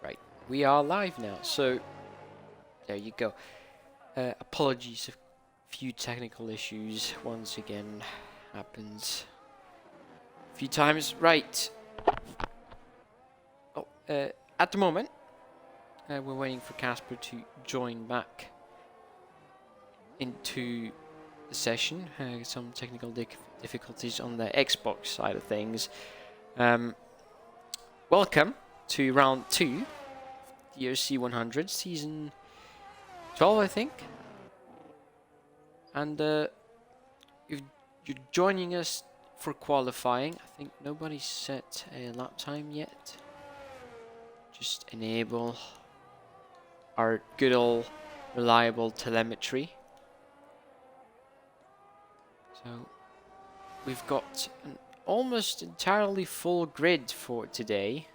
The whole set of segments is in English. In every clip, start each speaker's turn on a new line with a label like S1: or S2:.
S1: Right, we are live now, so there you go. Apologies, a few technical issues once again happens a few times. Right. Oh, at the moment, we're waiting for Casper to join back into the session. Some technical difficulties on the Xbox side of things. Welcome to round 2, ERC 100, season 12, I think. And you're joining us for qualifying. I think nobody's set a lap time yet. Just enable our good old reliable telemetry. So we've got an almost entirely full grid for today,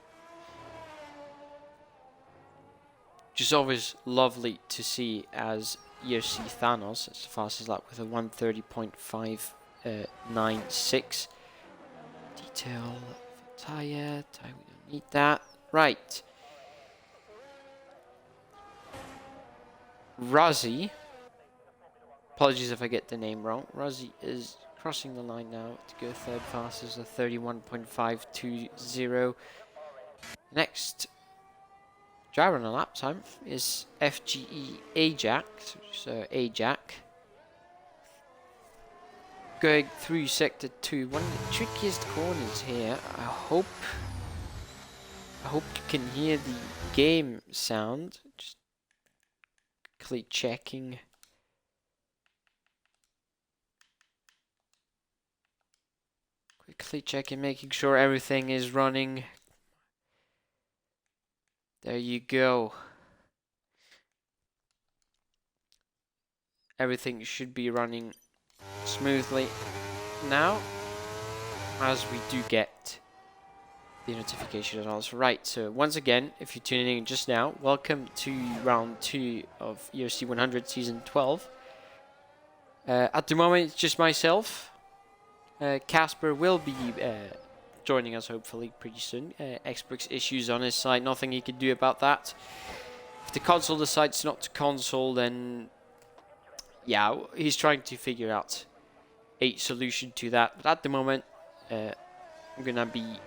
S1: which is always lovely to see, as ERC Thanos, it's the fastest lap with a 1:30.596. Detail tire, we don't need that. Right. Razi, apologies if I get the name wrong. Razi is crossing the line now to go third fastest, a 31.520. Next driver on a lap time is FGE Ajax, so Ajax. Going through sector 2, one of the trickiest corners here. I hope you can hear the game sound. Just quickly checking. Making sure everything is running. There you go. Everything should be running smoothly now, as we do get the notification as well. So, right, so once again, if you're tuning in just now, welcome to round 2 of ERC 100 season 12. At the moment, it's just myself. Casper will be joining us hopefully pretty soon. Xbox issues on his side, nothing he can do about that. If the console decides not to console, then yeah, he's trying to figure out a solution to that. But at the moment, I'm gonna be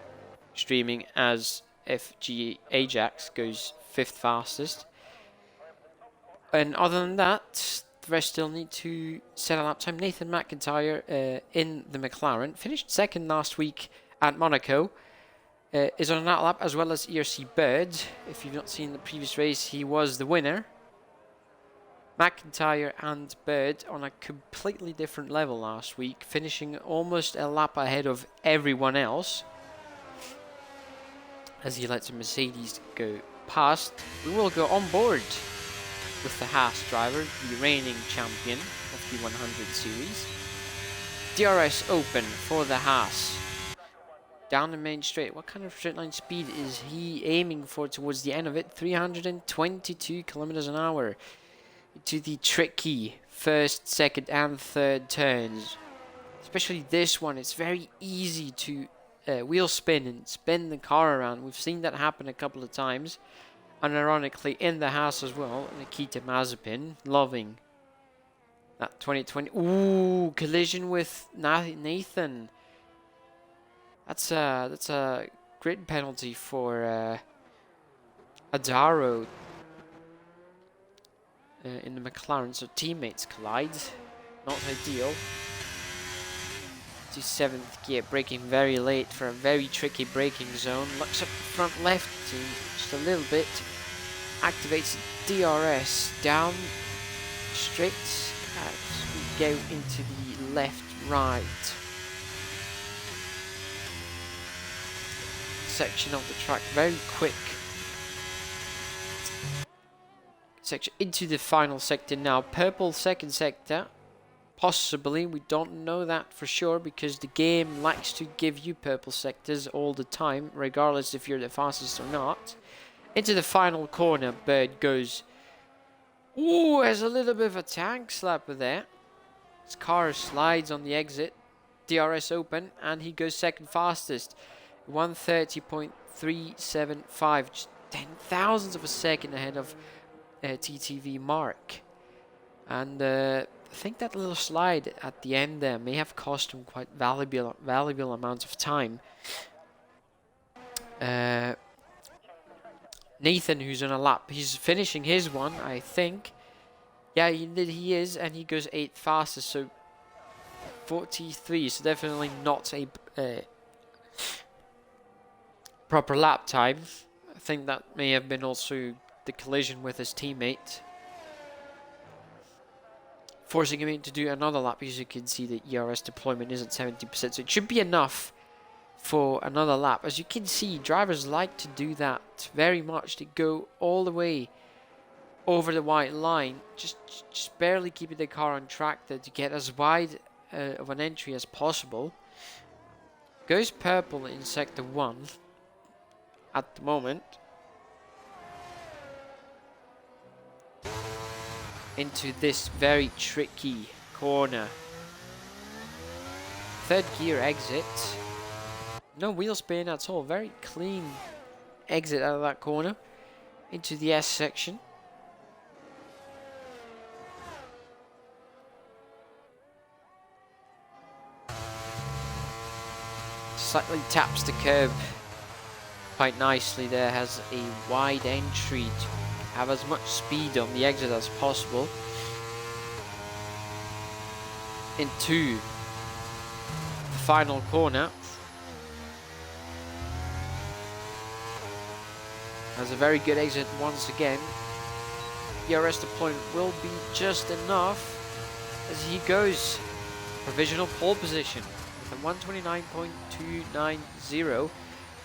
S1: streaming as FG Ajax goes 5th fastest. And other than that, the rest still need to set a lap time. Nathan McIntyre in the McLaren finished 2nd last week at Monaco. Is on that lap, as well as ERC Bird. If you've not seen the previous race, he was the winner. McIntyre and Bird on a completely different level last week, finishing almost a lap ahead of everyone else, as he lets a Mercedes go past. We will go on board with the Haas driver, the reigning champion of the 100 series. DRS open for the Haas. Down the main straight. What kind of straight line speed is he aiming for towards the end of it? 322 kilometers an hour. To the tricky 1st, 2nd and 3rd turns. Especially this one. It's very easy to wheel spin and spin the car around. We've seen that happen a couple of times. And ironically in the house as well. Nikita Mazepin loving that 2020. Ooh, collision with Nathan. That's a grid penalty for Adaro in the McLaren. So teammates collide. Not ideal. To 7th gear, braking very late for a very tricky braking zone. Looks up the front left just a little bit. Activates DRS down straight as we go into the left right section of the track. Very quick section into the final sector now. Purple 2nd sector. Possibly, we don't know that for sure, because the game likes to give you purple sectors all the time, regardless if you're the fastest or not. Into the final corner, Bird goes. Ooh, there's a little bit of a tank slapper there. His car slides on the exit. DRS open, and he goes 2nd fastest. 1:30.375. Just 10,000ths of a second ahead of TTV Mark. And I think that little slide at the end there may have cost him quite valuable amounts of time. Nathan, who's on a lap, he's finishing his one, I think. Yeah, he is, and he goes 8th fastest, so 43, so definitely not a proper lap time. I think that may have been also the collision with his teammate, forcing him to do another lap. As you can see, the ERS deployment is at 70%, so it should be enough for another lap. As you can see, drivers like to do that very much, to go all the way over the white line, just barely keeping the car on track there to get as wide of an entry as possible. Goes purple in sector 1 at the moment. Into this very tricky corner. Third gear exit. No wheel spin at all. Very clean exit out of that corner. Into the S section. Slightly taps the curb quite nicely there. Has a wide entry to have as much speed on the exit as possible. Into the final corner. Has a very good exit once again. ERS deployment will be just enough as he goes provisional pole position with a 129.290,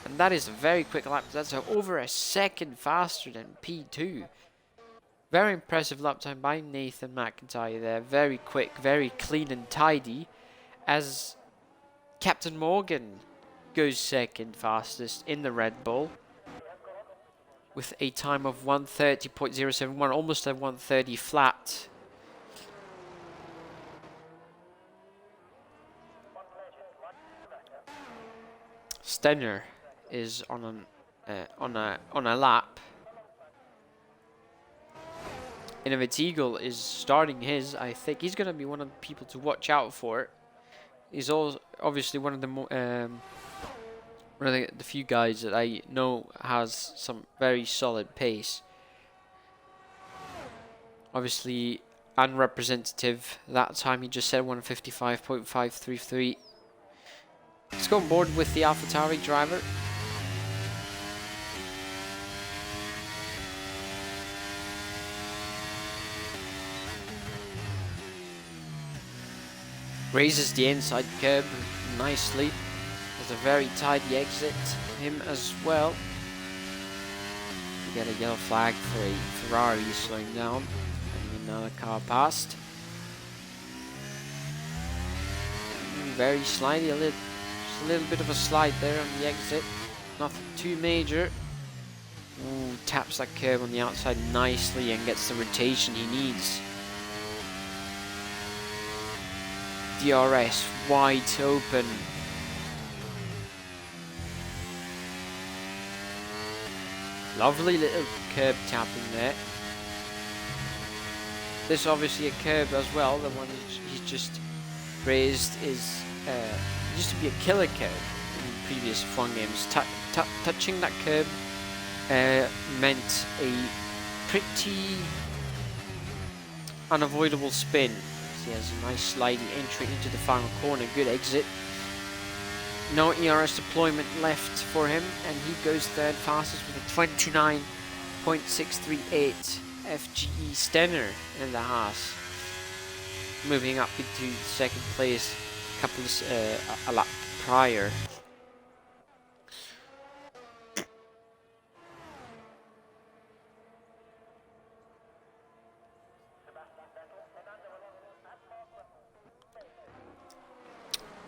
S1: and that is a very quick lap. That's over a second faster than P2. Very impressive lap time by Nathan McIntyre there. Very quick, very clean and tidy, as Captain Morgan goes second fastest in the Red Bull with a time of 1:30.071, almost a 1:30 flat. Stenner is on a lap. Innovative Eagle is starting his. I think he's going to be one of the people to watch out for. He's also obviously one of the few guys that I know has some very solid pace. Obviously unrepresentative that time. He just said 155.533. Let's go on board with the AlphaTauri driver. Raises the inside curb nicely. Has a very tidy exit. Him as well. We get a yellow flag for a Ferrari slowing down. And another car past. Very slidey, a little bit of a slide there on the exit. Nothing too major. Ooh, taps that curb on the outside nicely and gets the rotation he needs. DRS wide open. Lovely little curb tapping there. This obviously a curb as well. The one he's just raised is used to be a killer curb in previous F1 games. Touching that curb meant a pretty unavoidable spin. He has a nice sliding entry into the final corner. Good exit. No ERS deployment left for him, and he goes third fastest with a 29.638 FGE Stenner in the Haas. Moving up into second place a lap prior.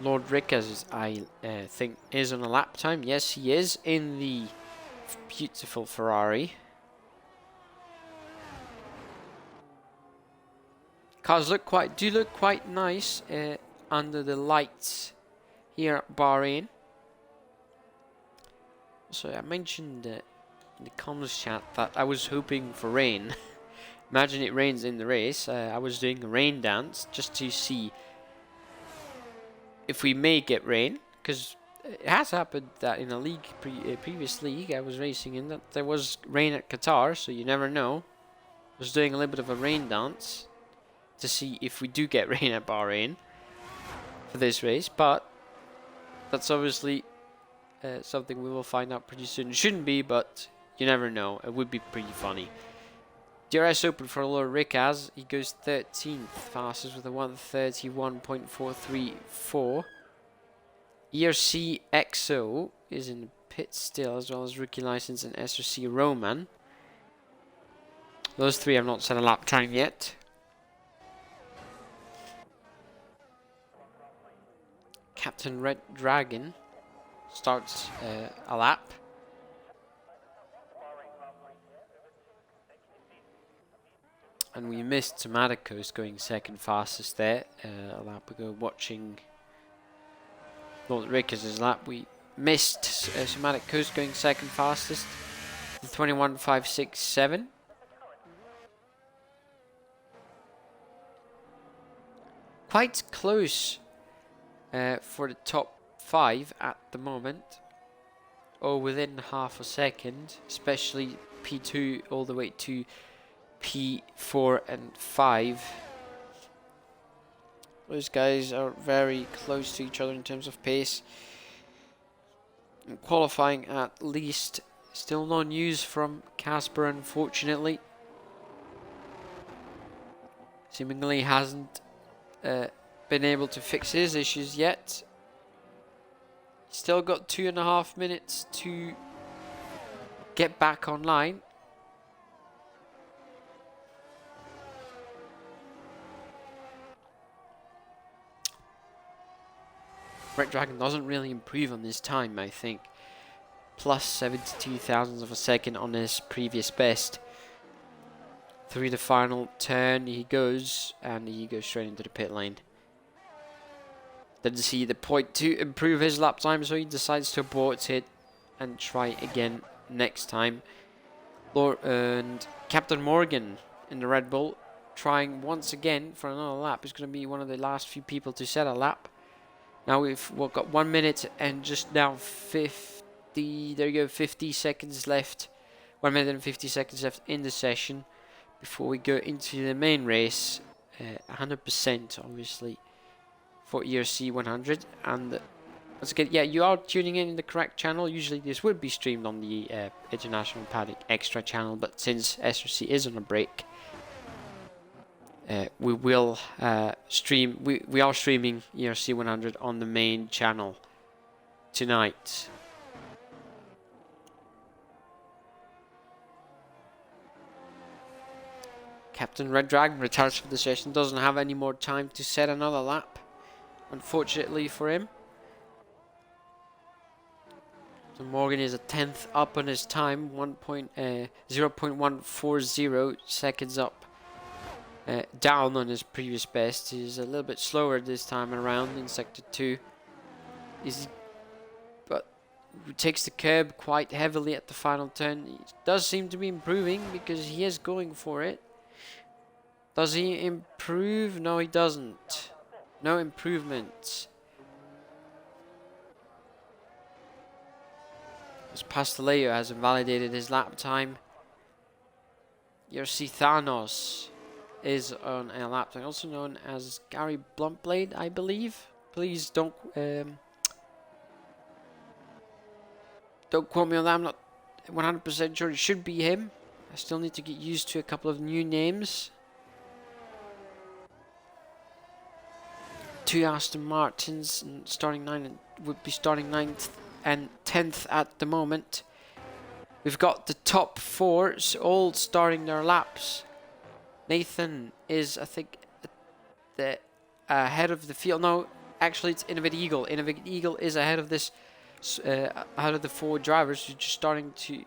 S1: Lord Rickers, I think, is on a lap time. Yes, he is in the beautiful Ferrari. Cars look quite nice under the lights here at Bahrain. So I mentioned in the comments chat that I was hoping for rain. Imagine it rains in the race. I was doing a rain dance just to see if we may get rain, because it has happened that in a league, previous league I was racing in, that there was rain at Qatar, so you never know. I was doing a little bit of a rain dance to see if we do get rain at Bahrain for this race, but that's obviously something we will find out pretty soon. It shouldn't be, but you never know. It would be pretty funny. DRS open for Lord Ricaz. He goes 13th fastest with a 1:31.434. ERC XO is in the pit still, as well as rookie license and SRC Roman. Those three have not set a lap time yet. Captain Red Dragon starts a lap. And we missed Tomaticos going second fastest there a lap ago, watching Lord Ricaz' lap. We missed Tomaticos going second fastest, the 21.567. Quite close for the top 5 at the moment, or within half a second, especially P2 all the way to P4 and 5. Those guys are very close to each other in terms of pace. And qualifying at least. Still no news from Casper, unfortunately. Seemingly hasn't been able to fix his issues yet. Still got 2.5 minutes to get back online. Red Dragon doesn't really improve on this time, I think. Plus 72 thousandths of a second on his previous best. Through the final turn he goes, and he goes straight into the pit lane. Didn't see the point to improve his lap time, so he decides to abort it and try again next time. And Captain Morgan in the Red Bull trying once again for another lap. He's going to be one of the last few people to set a lap. Now we've got 1 minute and just now 50, there you go, 50 seconds left. 1 minute and 50 seconds left in the session before we go into the main race. 100% obviously for ERC 100. And once again, yeah, you are tuning in the correct channel. Usually this would be streamed on the International Paddock Extra channel, but since SRC is on a break, we will stream. We are streaming ERC 100 on the main channel tonight. Captain Red Dragon retires for the session. Doesn't have any more time to set another lap, unfortunately for him. So Morgan is a 10th up on his time, 0.140 seconds up. Down on his previous best. He's a little bit slower this time around in sector 2. But takes the curb quite heavily at the final turn. He does seem to be improving because he is going for it. Does he improve? No, he doesn't. No improvements. As Pasteleo has invalidated his lap time. ERC Thanos is on a lap time, also known as Gary Bluntblade, I believe. Please don't quote me on that. I'm not 100% sure. It should be him. I still need to get used to a couple of new names. 2 Aston Martins and starting 9 and would be starting 9th and 10th at the moment. We've got the top 4 all starting their laps. Nathan is, I think, the head of the field. No, actually, it's Innovative Eagle. Innovative Eagle is ahead of this, ahead of the 4 drivers who are just starting to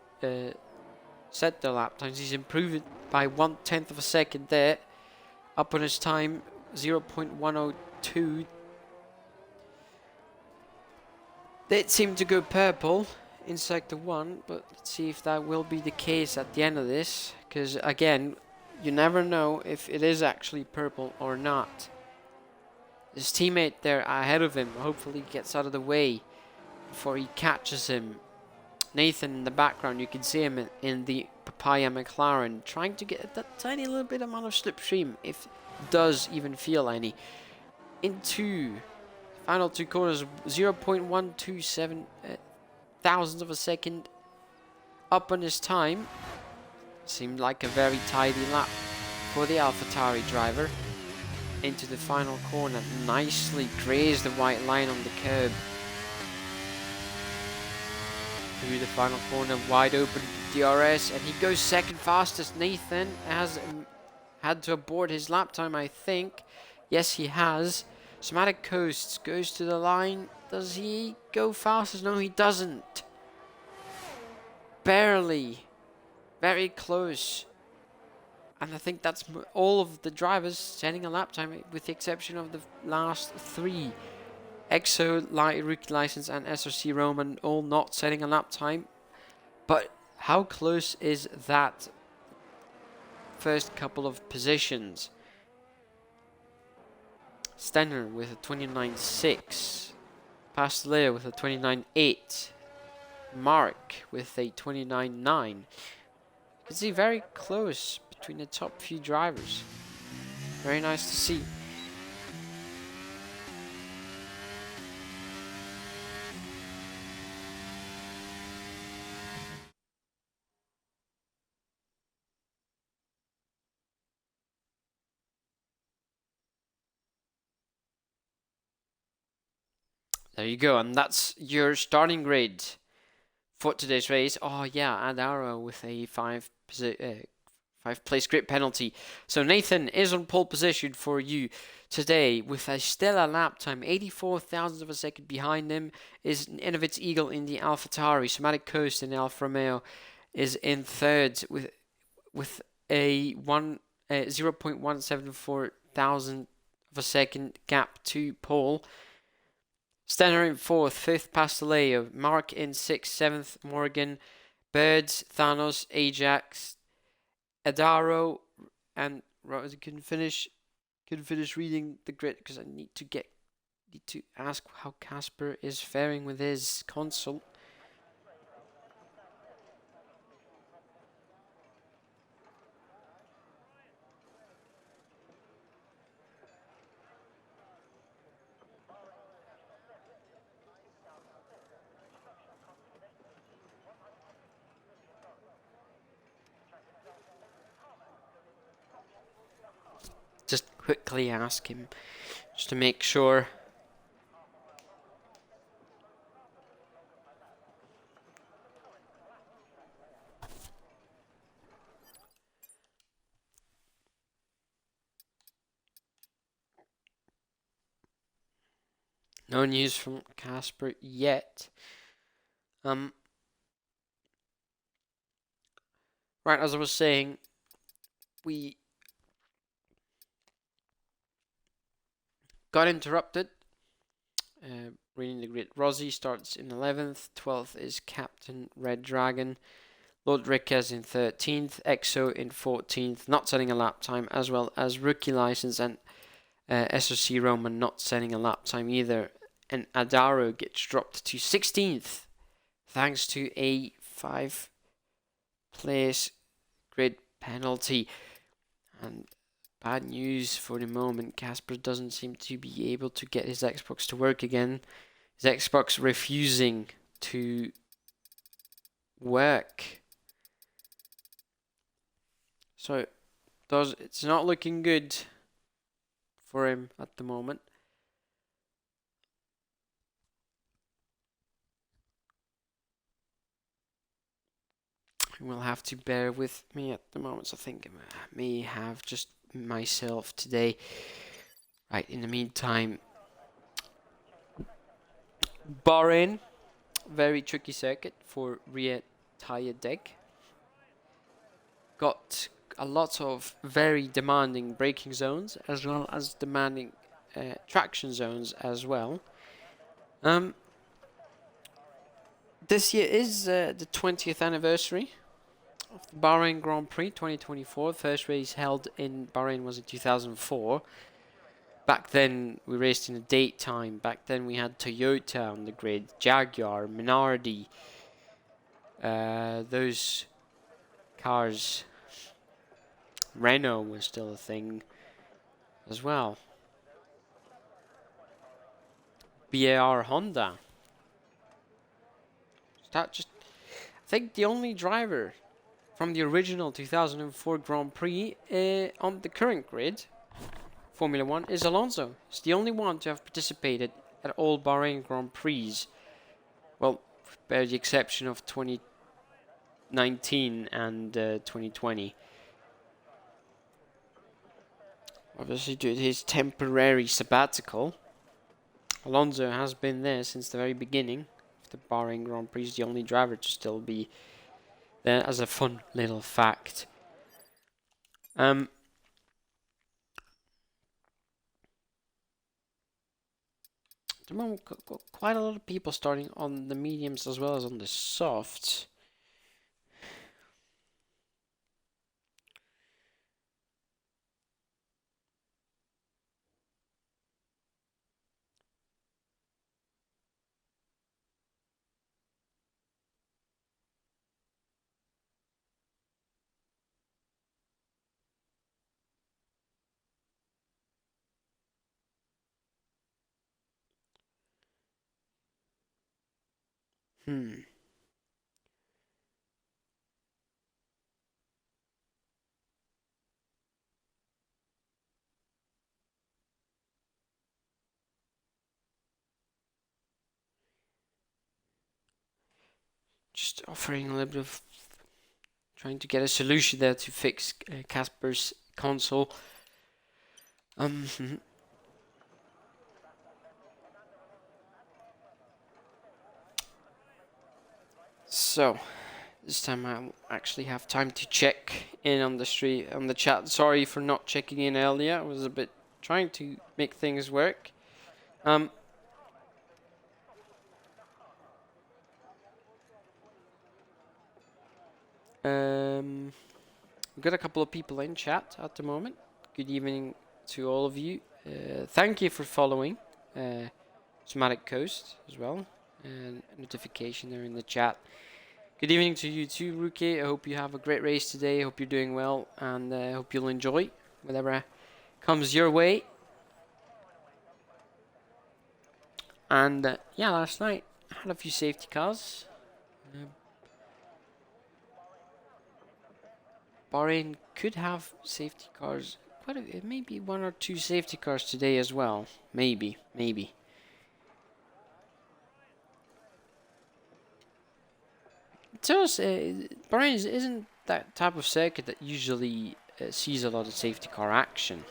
S1: set their lap times. He's improved by 1/10 of a second there, up on his time 0.102. It seemed to go purple in Sector 1, but let's see if that will be the case at the end of this, because again, you never know if it is actually purple or not. His teammate there ahead of him hopefully gets out of the way before he catches him. Nathan in the background, you can see him in the Papaya McLaren trying to get that tiny little bit amount of slipstream, if it does even feel any. Into final two corners, 0.127 thousandths of a second up on his time. Seemed like a very tidy lap for the AlphaTauri driver. Into the final corner, nicely grazed the white line on the curb. Through the final corner, wide open DRS, and he goes second fastest. Nathan has had to abort his lap time, I think. Yes, he has. Somatic Coasts goes to the line. Does he go fastest? No, he doesn't. Barely. Very close. And I think that's all of the drivers setting a lap time, with the exception of the last three. EXO, Rookie License, and SRC Roman all not setting a lap time. But how close is that first couple of positions? Stenner with a 29.6. Pasteleo with a 29.8. Mark with a 29.9. You can see very close between the top few drivers. Very nice to see. There you go, and that's your starting grid for today's race. Oh yeah, Adaro with a 5-place grid penalty. So Nathan is on pole position for you today with a stellar lap time, 84 thousandths of a second behind him is Inovitz Eagle in the AlphaTauri. Somatic Coast in the Alfa Romeo is in third with a 0.174 thousandth of a second gap to pole. Stenner in fourth, fifth Pasteleo, Mark in sixth, seventh Morgan, Birds, Thanos, Ajax, Adaro, and I couldn't finish reading the grid because I need to ask how Casper is faring with his console. Just quickly ask him, just to make sure. No news from Casper yet. Right, as I was saying, we got interrupted. Reading the grid. Rossi starts in 11th. 12th is Captain Red Dragon. Lord Rickez in 13th. EXO in 14th. Not setting a lap time, as well as Rookie License and SRC Roman not setting a lap time either. And Adaro gets dropped to 16th thanks to a 5-place grid penalty. And bad news for the moment. Casper doesn't seem to be able to get his Xbox to work again. His Xbox refusing to work. So it's not looking good for him at the moment. You will have to bear with me at the moment. So I think I may have just myself today. Right, in the meantime, Bahrain, very tricky circuit for rear tire deck. Got a lot of very demanding braking zones, as well as demanding traction zones as well. this year is the 20th anniversary of the Bahrain Grand Prix 2024. The first race held in Bahrain was in 2004. Back then, we raced in the daytime. Back then, we had Toyota on the grid, Jaguar, Minardi. Those cars. Renault was still a thing as well. BAR Honda. I think the only driver from the original 2004 Grand Prix on the current grid, Formula 1, is Alonso. He's the only one to have participated at all Bahrain Grand Prix. Well, with the exception of 2019 and 2020. Obviously, due to his temporary sabbatical, Alonso has been there since the very beginning of the Bahrain Grand Prix. He's the only driver to still be there, as a fun little fact. At the moment, got quite a lot of people starting on the mediums as well as on the softs. Just offering a little bit of trying to get a solution there to fix Casper's console. So this time I actually have time to check in on the chat. Sorry for not checking in earlier. I was a bit trying to make things work. We've got a couple of people in chat at the moment. Good evening to all of you. Thank you for following Somatic Coast as well. And notification there in the chat. Good evening to you too, Ruki. I hope you have a great race today. I hope you're doing well, and I hope you'll enjoy whatever comes your way. And yeah, last night I had a few safety cars. Bahrain could have safety cars. Maybe one or two safety cars today as well. Maybe. So, Bahrain isn't that type of circuit that usually sees a lot of safety car action.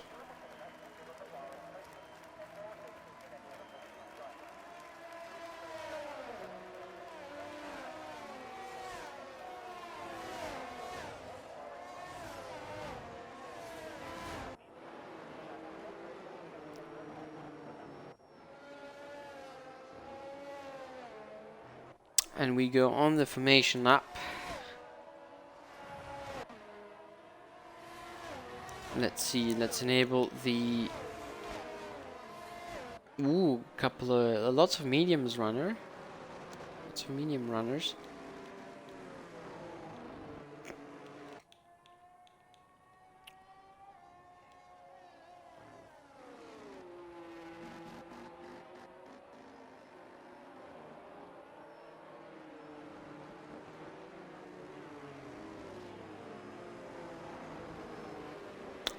S1: And we go on the formation lap. Let's see, let's enable the lots of mediums runner. Lots of medium runners.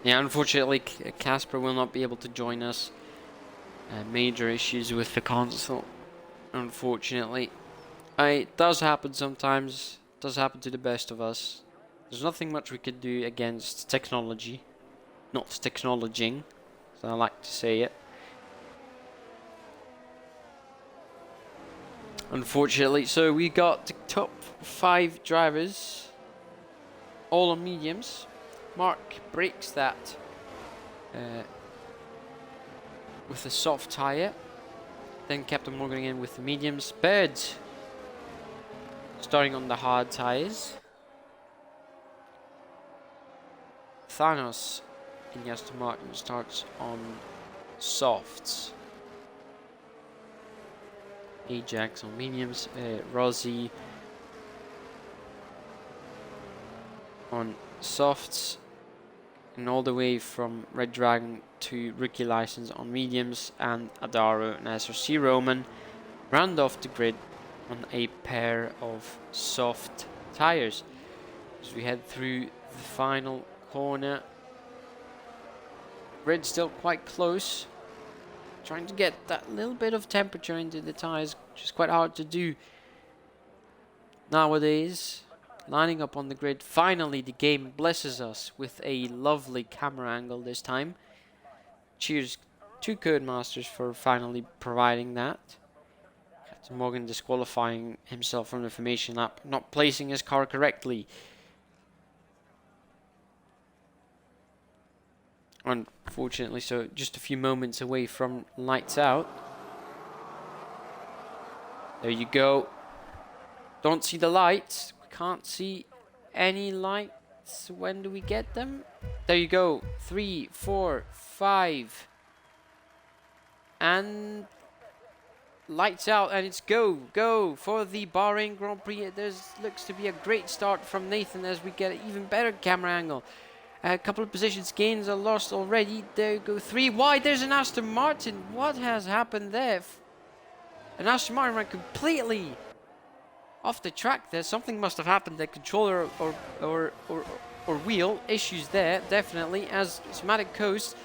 S1: Yeah, unfortunately, Casper will not be able to join us. Major issues with the console, unfortunately. It does happen sometimes. It does happen to the best of us. There's nothing much we could do against technology. Not technologing, as I like to say it. Unfortunately, so we got the top 5 drivers, all on mediums. Mark breaks that with a soft tyre. Then Captain Morgan again with the mediums. Bird starting on the hard tyres. Thanos in Aston Martin starts on softs. Ajax on mediums. Rossi on softs. And all the way from Red Dragon to rookie license on mediums, and Adaro and SRC Roman round off the grid on a pair of soft tires. As we head through the final corner, grid still quite close, trying to get that little bit of temperature into the tires, which is quite hard to do nowadays. Lining up on the grid. Finally, the game blesses us with a lovely camera angle this time. Cheers to Codemasters for finally providing that. Captain Morgan disqualifying himself from the formation lap, not placing his car correctly. Unfortunately, so just a few moments away from lights out. There you go. Don't see the lights. Can't see any lights. When do we get them? There you go. 3, 4, 5. And lights out, and it's go for the Bahrain Grand Prix. There's looks to be a great start from Nathan as we get an even better camera angle. A couple of positions gains are lost already. There you go. 3 wide. There's an Aston Martin. What has happened there? An Aston Martin ran completely off the track there. Something must have happened. The controller or wheel issues there, definitely, as Somatic Coast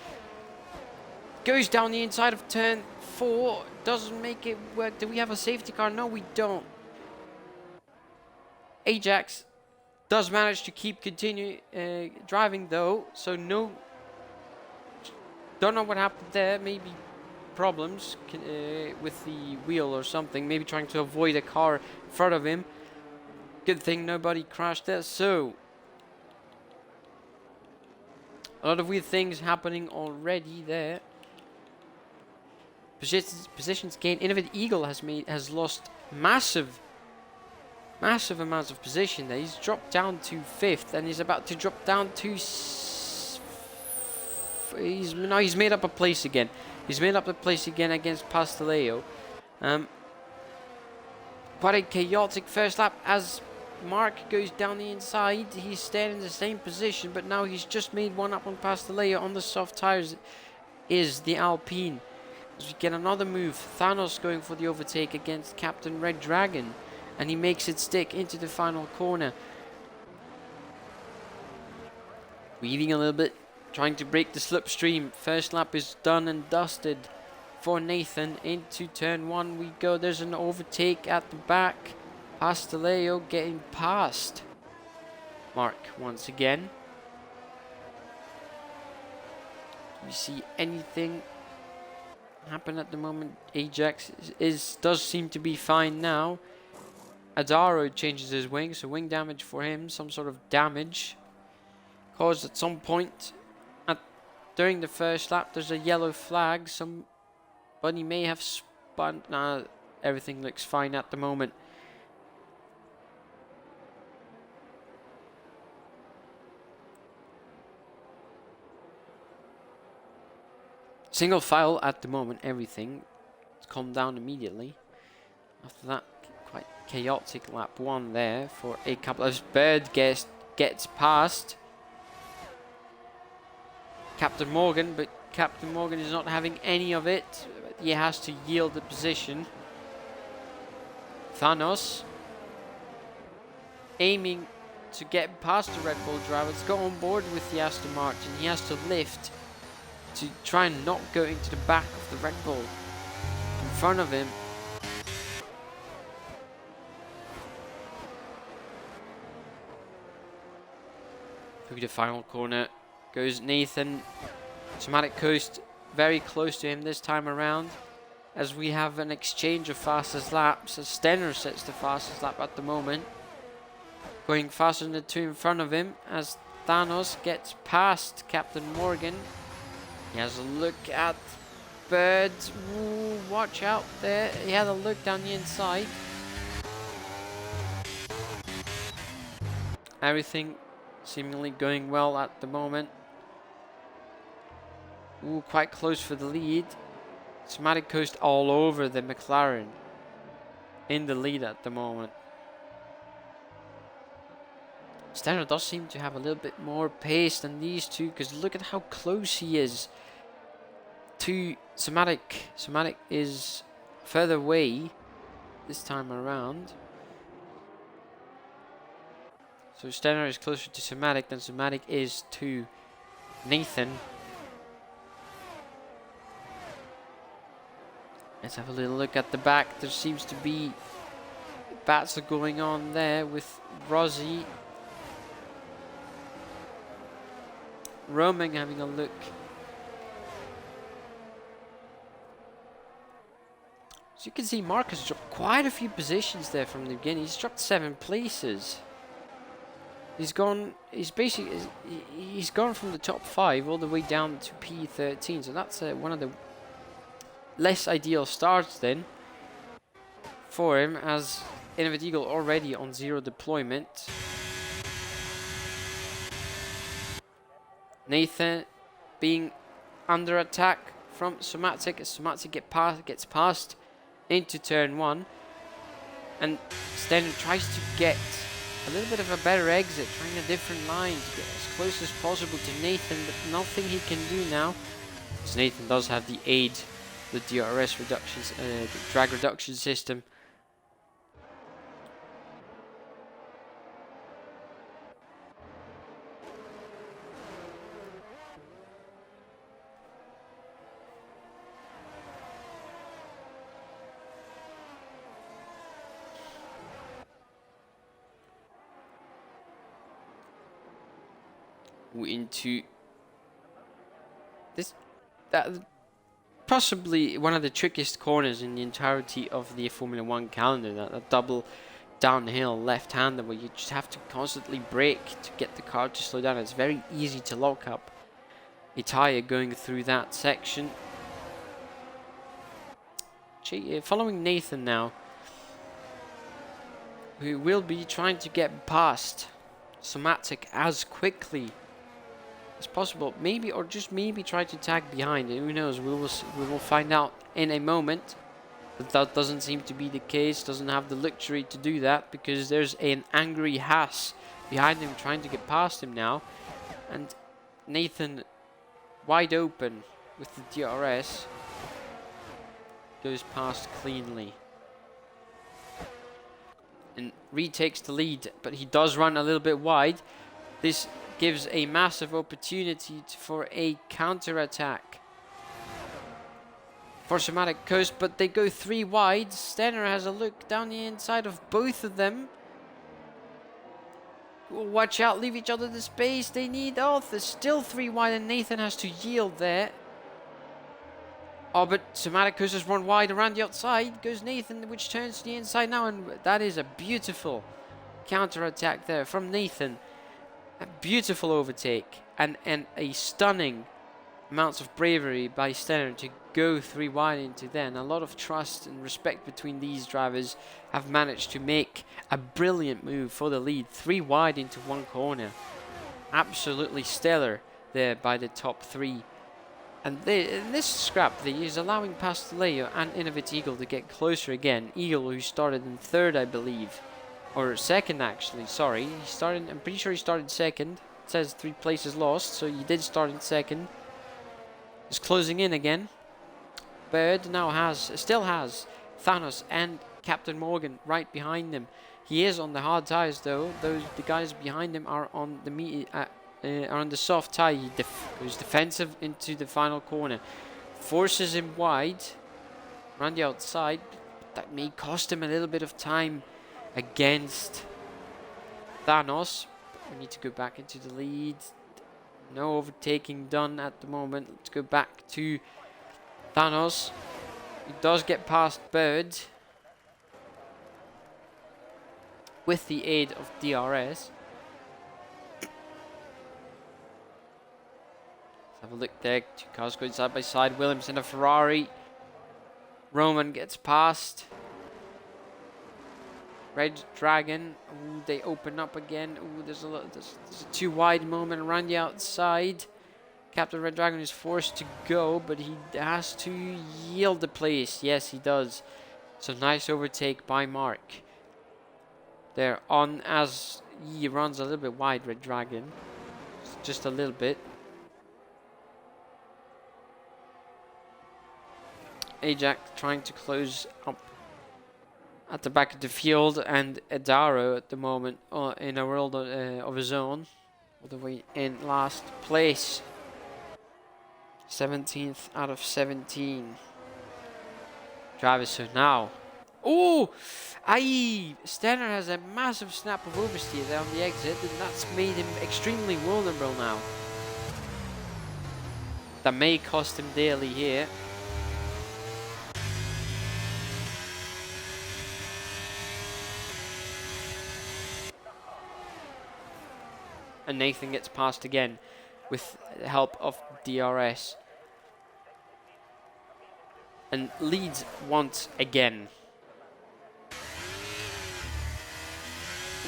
S1: goes down the inside of turn 4. Doesn't make it work. Do we have a safety car? No, we don't. Ajax does manage to continue driving though, so no, don't know what happened there. Maybe problems with the wheel or something, maybe trying to avoid a car in front of him. Good thing nobody crashed there. So a lot of weird things happening already there. Positions gained. Innovative Eagle has lost massive amounts of position there. He's dropped down to 5th, and he's about to drop down to he's made up a place again. He's made up a place again against Pasteleo. Quite a chaotic first lap as Mark goes down the inside. He's staying in the same position, but now he's just made one up on Pasteleo on the soft tires. Is the Alpine. As we get another move, Thanos going for the overtake against Captain Red Dragon, and he makes it stick into the final corner. Weaving a little bit, trying to break the slipstream. First lap is done and dusted for Nathan. Into turn 1 we go. There's an overtake at the back. Pasteleo getting past Mark once again. Do we see anything happen at the moment? Ajax does seem to be fine now. Adaro changes his wing, so wing damage for him. Some sort of damage caused at some point during the first lap. There's a yellow flag. Somebody may have spun. Nah, everything looks fine at the moment. Single file at the moment. Everything calmed down immediately. After that, quite chaotic lap 1 there for a couple of Bird gets past Captain Morgan, but Captain Morgan is not having any of it. He has to yield the position. Thanos aiming to get past the Red Bull driver. Let's go on board with the Aston Martin. He has to lift to try and not go into the back of the Red Bull in front of him. Through the final corner goes Nathan. Somatic Coast very close to him this time around, as we have an exchange of fastest laps, as Stenner sets the fastest lap at the moment, going faster than the 2 in front of him as Thanos gets past Captain Morgan. He has a look at Bird. Ooh, watch out there. He had a look down the inside. Everything seemingly going well at the moment. Ooh, quite close for the lead. Somatic Coast all over the McLaren. In the lead at the moment. Stenner does seem to have a little bit more pace than these two, because look at how close he is to Somatic. Somatic is further away this time around. So Stenner is closer to Somatic than Somatic is to Nathan. Let's have a little look at the back. There seems to be battle going on there with Rossi. Roaming, having a look. So you can see Marcus dropped quite a few positions there from the beginning. He's dropped 7 places. He's gone from the top 5 all the way down to P13. So that's one of the less ideal starts then for him, as Innovative Eagle already on 0 deployment. Nathan being under attack from Somatic. Somatic gets passed into turn 1, and Stenner tries to get a little bit of a better exit, trying a different line to get as close as possible to Nathan, but nothing he can do now, because Nathan does have the aid, the DRS reductions, the drag reduction system. Into this, possibly one of the trickiest corners in the entirety of the Formula 1 calendar, that double downhill left-hander where you just have to constantly brake to get the car to slow down. It's very easy to lock up a tyre going through that section. Following Nathan now, who will be trying to get past Somatic as quickly as possible, maybe, or just maybe try to tag behind. Who knows? We will find out in a moment. But that doesn't seem to be the case. Doesn't have the luxury to do that, because there's an angry Haas behind him trying to get past him now, and Nathan wide open with the DRS goes past cleanly and retakes the lead, but he does run a little bit wide. This gives a massive opportunity for a counter-attack for Somatic Coast, but they go 3 wide. Stenner has a look down the inside of both of them. Watch out, leave each other the space they need. Oh, there's still 3 wide, and Nathan has to yield there. Oh, but Somatic Coast has run wide around the outside. Goes Nathan, which turns to the inside now, and that is a beautiful counter-attack there from Nathan. A beautiful overtake and a stunning amounts of bravery by Stenner to go 3 wide into there. And a lot of trust and respect between these drivers have managed to make a brilliant move for the lead. 3 wide into 1 corner. Absolutely stellar there by the top 3. And in this scrap, he is allowing Pasteleo and Innovative Eagle to get closer again. Eagle, who started in 3rd, I believe. Or 2nd, actually, sorry. I'm pretty sure he started 2nd. It says 3 places lost, so he did start in 2nd. He's closing in again. Bird now still has Thanos and Captain Morgan right behind him. He is on the hard tires, though. The guys behind him are on the soft tire. He goes defensive into the final corner. Forces him wide around the outside. That may cost him a little bit of time against Thanos. We need to go back into the lead. No overtaking done at the moment. Let's go back to Thanos. He does get past Bird with the aid of DRS. Let's have a look there. 2 cars going side by side. Williams in a Ferrari. Roman gets past. Red Dragon. Ooh, they open up again. Ooh, there's a too wide moment around the outside. Captain Red Dragon is forced to go, but he has to yield the place. Yes, he does. So nice overtake by Mark. They're on as he runs a little bit wide, Red Dragon. Just a little bit. Ajax trying to close up at the back of the field, and Adaro at the moment in a world of his own, all the way in last place. 17th out of 17. Travis, so now. Oh! Stenner has a massive snap of oversteer there on the exit, and that's made him extremely vulnerable now. That may cost him dearly here. And Nathan gets past again with the help of DRS. And leads once again.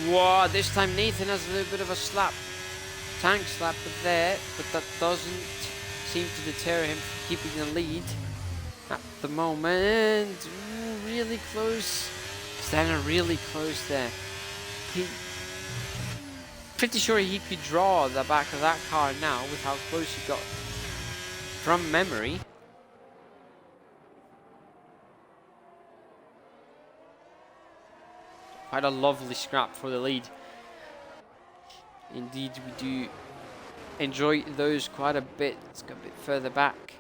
S1: Wow, this time Nathan has a little bit of a slap. Tank slap there, but that doesn't seem to deter him from keeping the lead at the moment. Ooh, really close. Stanner really close there. Pretty sure he could draw the back of that car now with how close he got from memory. Quite a lovely scrap for the lead. Indeed, we do enjoy those quite a bit. Let's go a bit further back.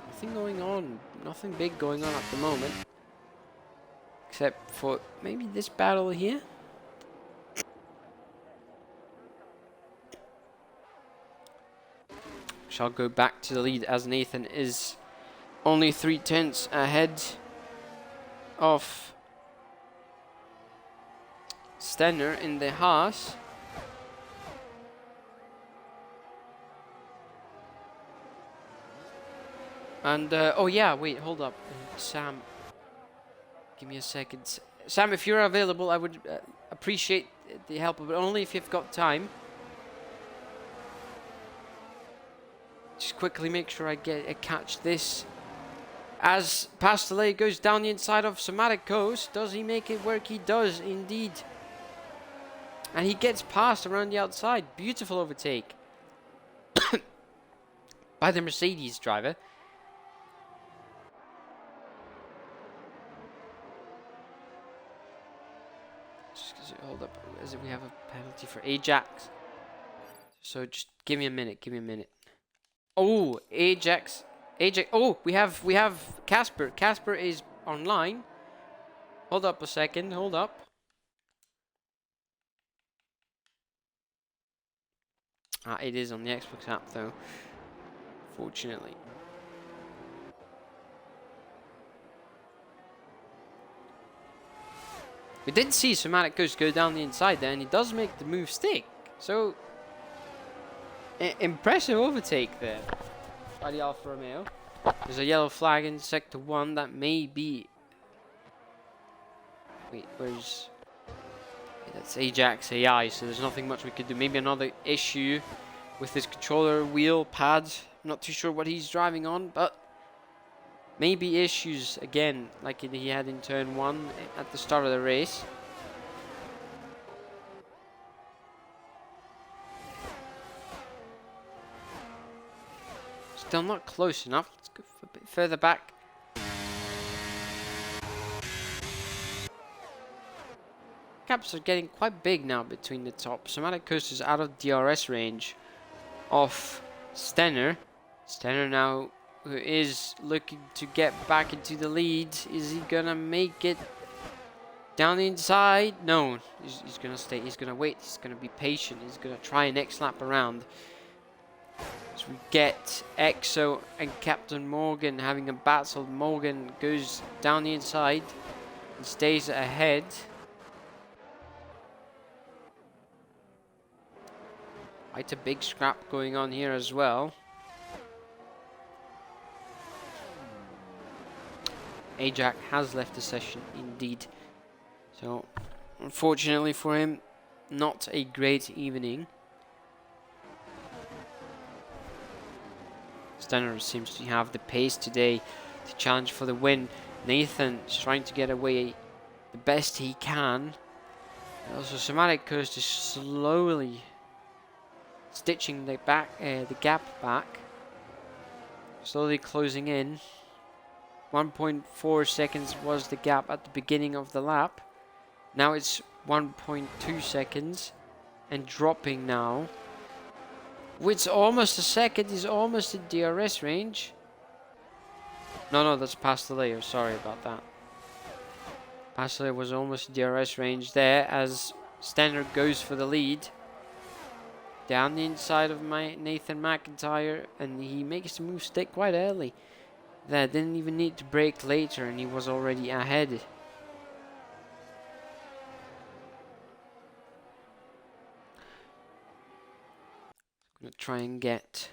S1: Nothing going on. Nothing big going on at the moment. Except for maybe this battle here. Shall go back to the lead as Nathan is only 3/10 ahead of Stenner in the Haas. And, oh yeah, wait, hold up. Sam, give me a second. Sam, if you're available, I would appreciate the help, but only if you've got time. Just quickly make sure I catch this. As Pastellet goes down the inside of Somatic Coast, does he make it work? He does indeed. And he gets past around the outside. Beautiful overtake by the Mercedes driver. Just hold up, as if we have a penalty for Ajax. So just give me a minute. Oh, Ajax. Oh, we have Casper. Casper is online. Hold up a second. Hold up. It is on the Xbox app though. Fortunately. We did see Somatic Ghost go down the inside there, and he does make the move stick. So, impressive overtake there by the Alfa Romeo. There's a yellow flag in Sector 1 that may be... Wait, where's... That's Ajax AI, so there's nothing much we could do. Maybe another issue with his controller wheel pad. I'm not too sure what he's driving on, but... Maybe issues again, like he had in turn 1 at the start of the race. Still not close enough. Let's go a bit further back. Gaps are getting quite big now between the top. Somatic Coast is out of DRS range of Stenner. Stenner now, who is looking to get back into the lead. Is he gonna make it down the inside? No, he's gonna stay. He's gonna wait. He's gonna be patient. He's gonna try a next lap around. So we get Exo and Captain Morgan having a battle. Morgan goes down the inside and stays ahead. Quite a big scrap going on here as well. Ajax has left the session indeed. So, unfortunately for him, not a great evening. Stenner seems to have the pace today to challenge for the win. Nathan is trying to get away the best he can. And also, Somatic Coast is slowly stitching the gap back, slowly closing in. 1.4 seconds was the gap at the beginning of the lap. Now it's 1.2 seconds and dropping now. It's almost a second. He's almost in DRS range. No, that's Pasteleo. Sorry about that. Pasteleo was almost in DRS range there as Stenner goes for the lead. Down the inside of Nathan McIntyre, and he makes the move stick quite early. That didn't even need to brake later, and he was already ahead. Gonna try and get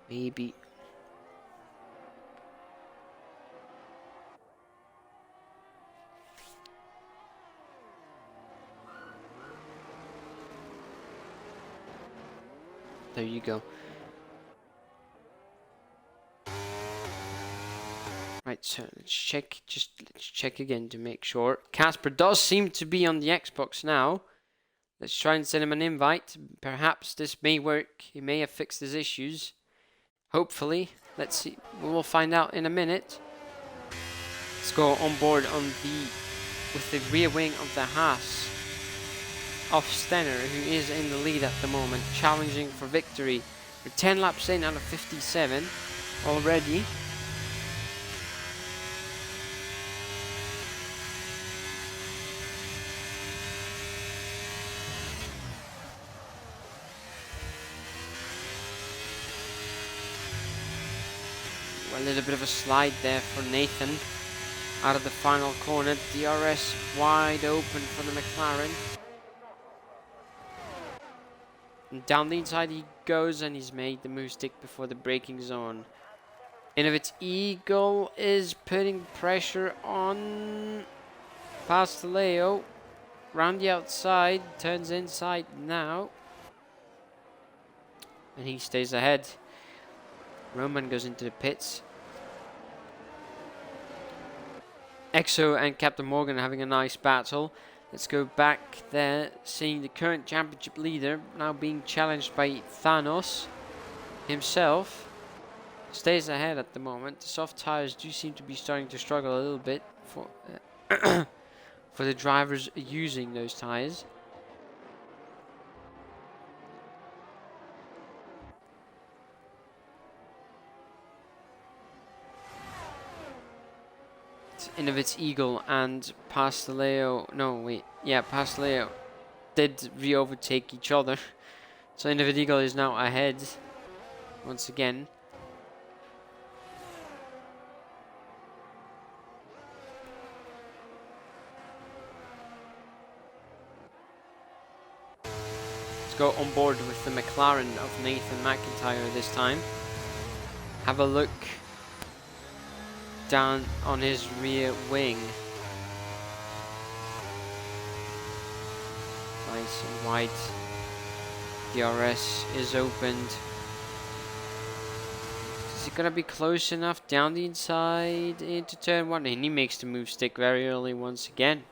S1: maybe there you go. Right, so let's check again to make sure. Casper does seem to be on the Xbox now. Let's try and send him an invite. Perhaps this may work. He may have fixed his issues. Hopefully. Let's see. We'll find out in a minute. Let's go on board with the rear wing of the Haas of Stenner, who is in the lead at the moment, challenging for victory. We're 10 laps in out of 57 already. A little bit of a slide there for Nathan out of the final corner. DRS wide open for the McLaren. And down the inside he goes, and he's made the move stick before the braking zone. Innovate's Eagle is putting pressure on Pasteleo. Round the outside, turns inside now. And he stays ahead. Roman goes into the pits. Exo and Captain Morgan having a nice battle. Let's go back there, seeing the current championship leader now being challenged by Thanos himself. Stays ahead at the moment. The soft tires do seem to be starting to struggle a little bit for for the drivers using those tires. Innovate's Eagle and Pasteleo. No, wait. Yeah, Pasteleo did re-overtake each other. So Innovate Eagle is now ahead once again. Let's go on board with the McLaren of Nathan McIntyre this time. Have a look down on his rear wing. Nice and wide. DRS is opened. Is it gonna be close enough down the inside into turn one? And he makes the move stick very early once again.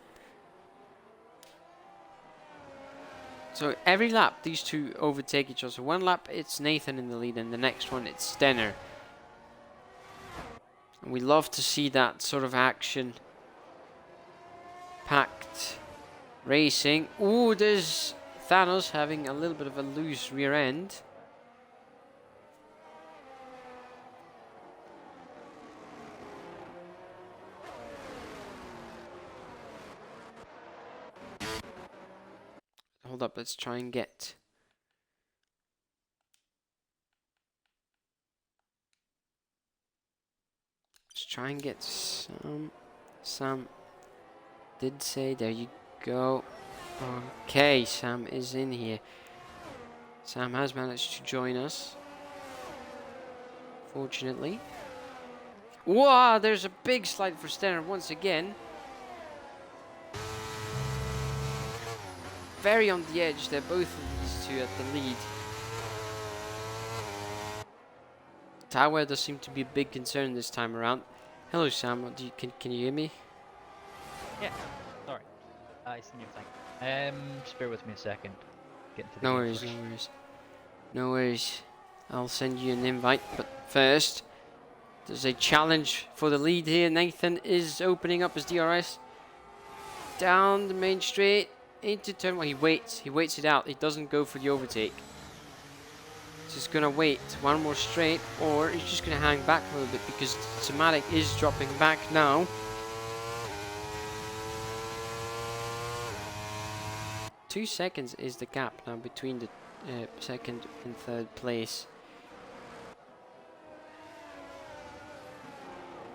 S1: So every lap these two overtake each other. So one lap it's Nathan in the lead, and the next one it's Stenner. And we love to see that sort of action. Packed racing. Ooh, there's Thanos having a little bit of a loose rear end. Hold up, let's try and get... Let's try and get Sam did say, there you go. Okay, Sam is in here. Sam has managed to join us. fortunately. Wow, there's a big slide for Stenner once again. Very on the edge. They're both of these two at the lead. Tower does seem to be a big concern this time around. Hello, Sam. Can you hear me?
S2: Yeah. Sorry. I see your thing. Just bear with me a second. Get into the
S1: No
S2: game
S1: worries,
S2: first.
S1: no worries. No worries. I'll send you an invite, but first, there's a challenge for the lead here. Nathan is opening up his DRS. Down the main straight, into turn one. He waits it out. He doesn't go for the overtake. He's just gonna wait one more straight, or he's just gonna hang back a little bit because Somatic is dropping back now. Two seconds is the gap now between the second and third place.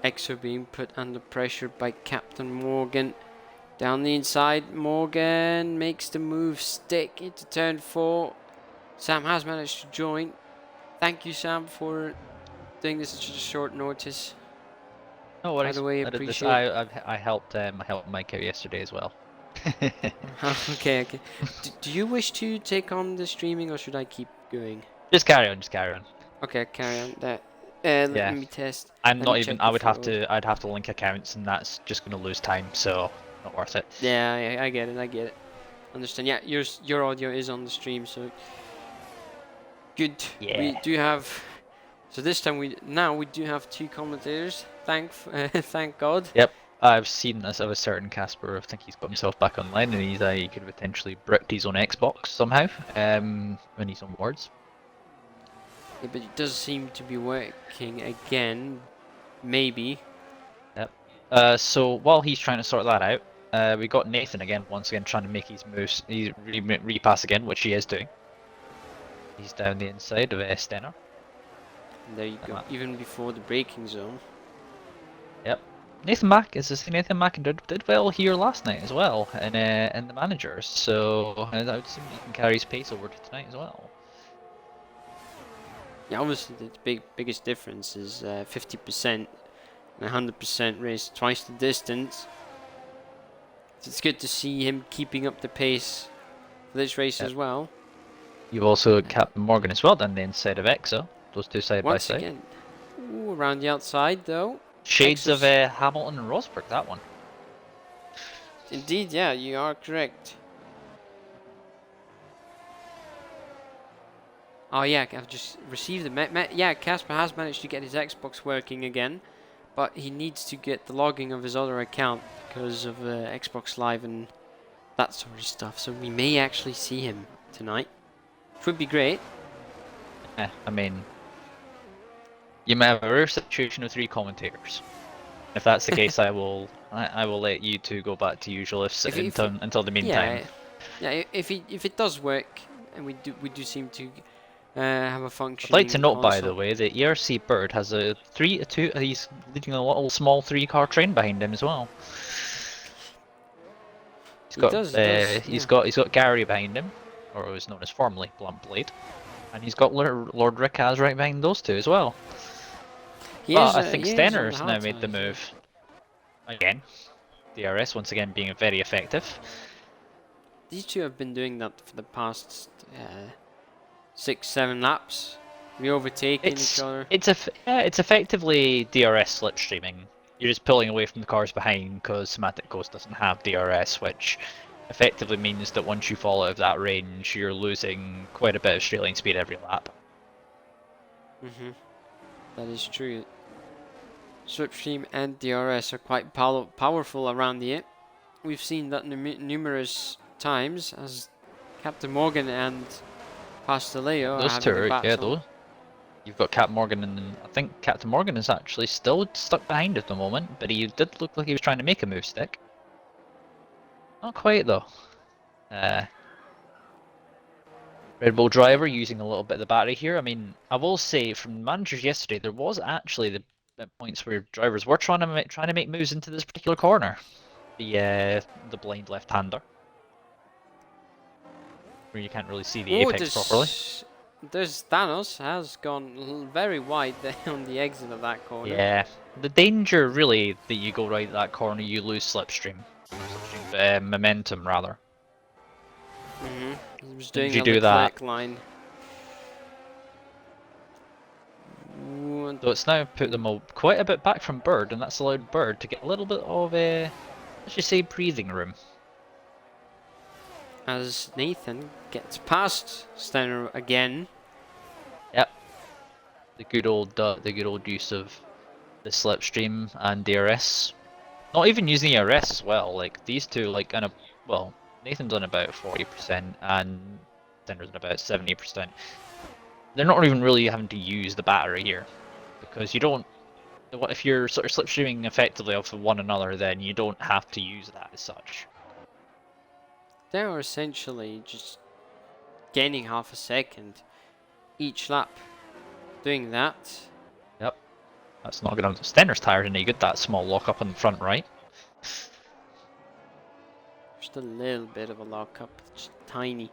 S1: Exo being put under pressure by Captain Morgan. Down the inside, Morgan makes the move stick into turn 4. Sam has managed to join. Thank you, Sam, for doing this at such a short notice.
S2: No
S1: By
S2: worries.
S1: the way,
S2: I did this.
S1: appreciate it.
S2: I helped Mike out yesterday as well.
S1: Okay. Do you wish to take on the streaming, or should I keep going?
S2: Just carry on. Just carry on.
S1: Okay, carry on. Let
S2: Yeah.
S1: me test.
S2: I'm
S1: Let
S2: not
S1: me
S2: even.
S1: check
S2: I
S1: the
S2: would have
S1: flow.
S2: to. I'd have to link accounts, and that's just going to lose time. So not worth it.
S1: Yeah, I get it. Understand. Yeah, your audio is on the stream, so good.
S2: Yeah.
S1: We do have. So this time we do have 2 commentators. Thank God.
S2: Yep. I've seen this of a certain Casper. I think he's got himself back online, and he could potentially brick his own Xbox somehow. When he's on wards.
S1: Yeah, but it does seem to be working again. Maybe.
S2: Yep. So while he's trying to sort that out, we got Nathan again, once again trying to make his moves. He's repass again, which he is doing. He's down the inside of Stenner.
S1: And there you go. Even before the braking zone.
S2: Yep. Nathan Mack did well here last night as well in the managers. So I would assume he can carry his pace over to tonight as well.
S1: Yeah, obviously the biggest difference is 50% and 100% race twice the distance. So it's good to see him keeping up the pace for this race as well.
S2: You've also got Captain Morgan as well down the inside of Exo. Those two side by side.
S1: Once again, ooh, around the outside though.
S2: Shades of Hamilton and Rosberg, that one.
S1: Indeed, yeah, you are correct. Oh yeah, I've just received the yeah, Casper has managed to get his Xbox working again, but he needs to get the logging of his other account because of Xbox Live and that sort of stuff. So we may actually see him tonight, which would be great.
S2: I mean, you may have a rare situation with 3 commentators. If that's the case, I will let you two go back to usual until the meantime.
S1: Yeah, if it does work, and we do seem to have a function.
S2: I'd like to note, by the way, that ERC Bird has he's leading a little small 3-car train behind him as well. He's got Gary behind him, or was known as formerly Blunt Blade, and he's got Lord Rickaz right behind those two as well. But I think Stenner's now made the move again. DRS once again being very effective.
S1: These two have been doing that for the past 6-7 laps. We overtaking each other.
S2: It's effectively DRS slipstreaming. You're just pulling away from the cars behind because Semantic Ghost doesn't have DRS, which effectively means that once you fall out of that range, you're losing quite a bit of straight line speed every lap.
S1: That is true. Slipstream and DRS are quite powerful around here. We've seen that numerous times as Captain Morgan and Pasteleo
S2: Those two are, though. You've got Cap Morgan, and I think Captain Morgan is actually still stuck behind at the moment, but he did look like he was trying to make a move stick. Not quite, though. Red Bull driver using a little bit of the battery here. I mean, I will say from managers yesterday, there was actually the points where drivers were trying to make moves into this particular corner. The blind left-hander, where you can't really see the apex properly.
S1: There's Thanos has gone very wide there on the exit of that corner.
S2: Yeah. The danger, really, that you go right that corner, you lose slipstream. Momentum, rather.
S1: He was
S2: As soon
S1: doing
S2: as you
S1: a
S2: do that.
S1: Leclerc line.
S2: So it's now put them all quite a bit back from Bird, and that's allowed Bird to get a little bit of a, let's just say, breathing room.
S1: As Nathan gets past Steiner again.
S2: Yep. The good old use of the slipstream and DRS. Not even using ERS as well. Like these two, like well, Nathan's on about 40% and Steiner's on about 70%. They're not even really having to use the battery here because you don't. If you're sort of slipstreaming effectively off of one another, then you don't have to use that as such.
S1: They are essentially just gaining half a second each lap doing that.
S2: Yep. That's not gonna. Steiner's tired and you get that small lockup on the front right.
S1: Just a little bit of a lockup, just tiny.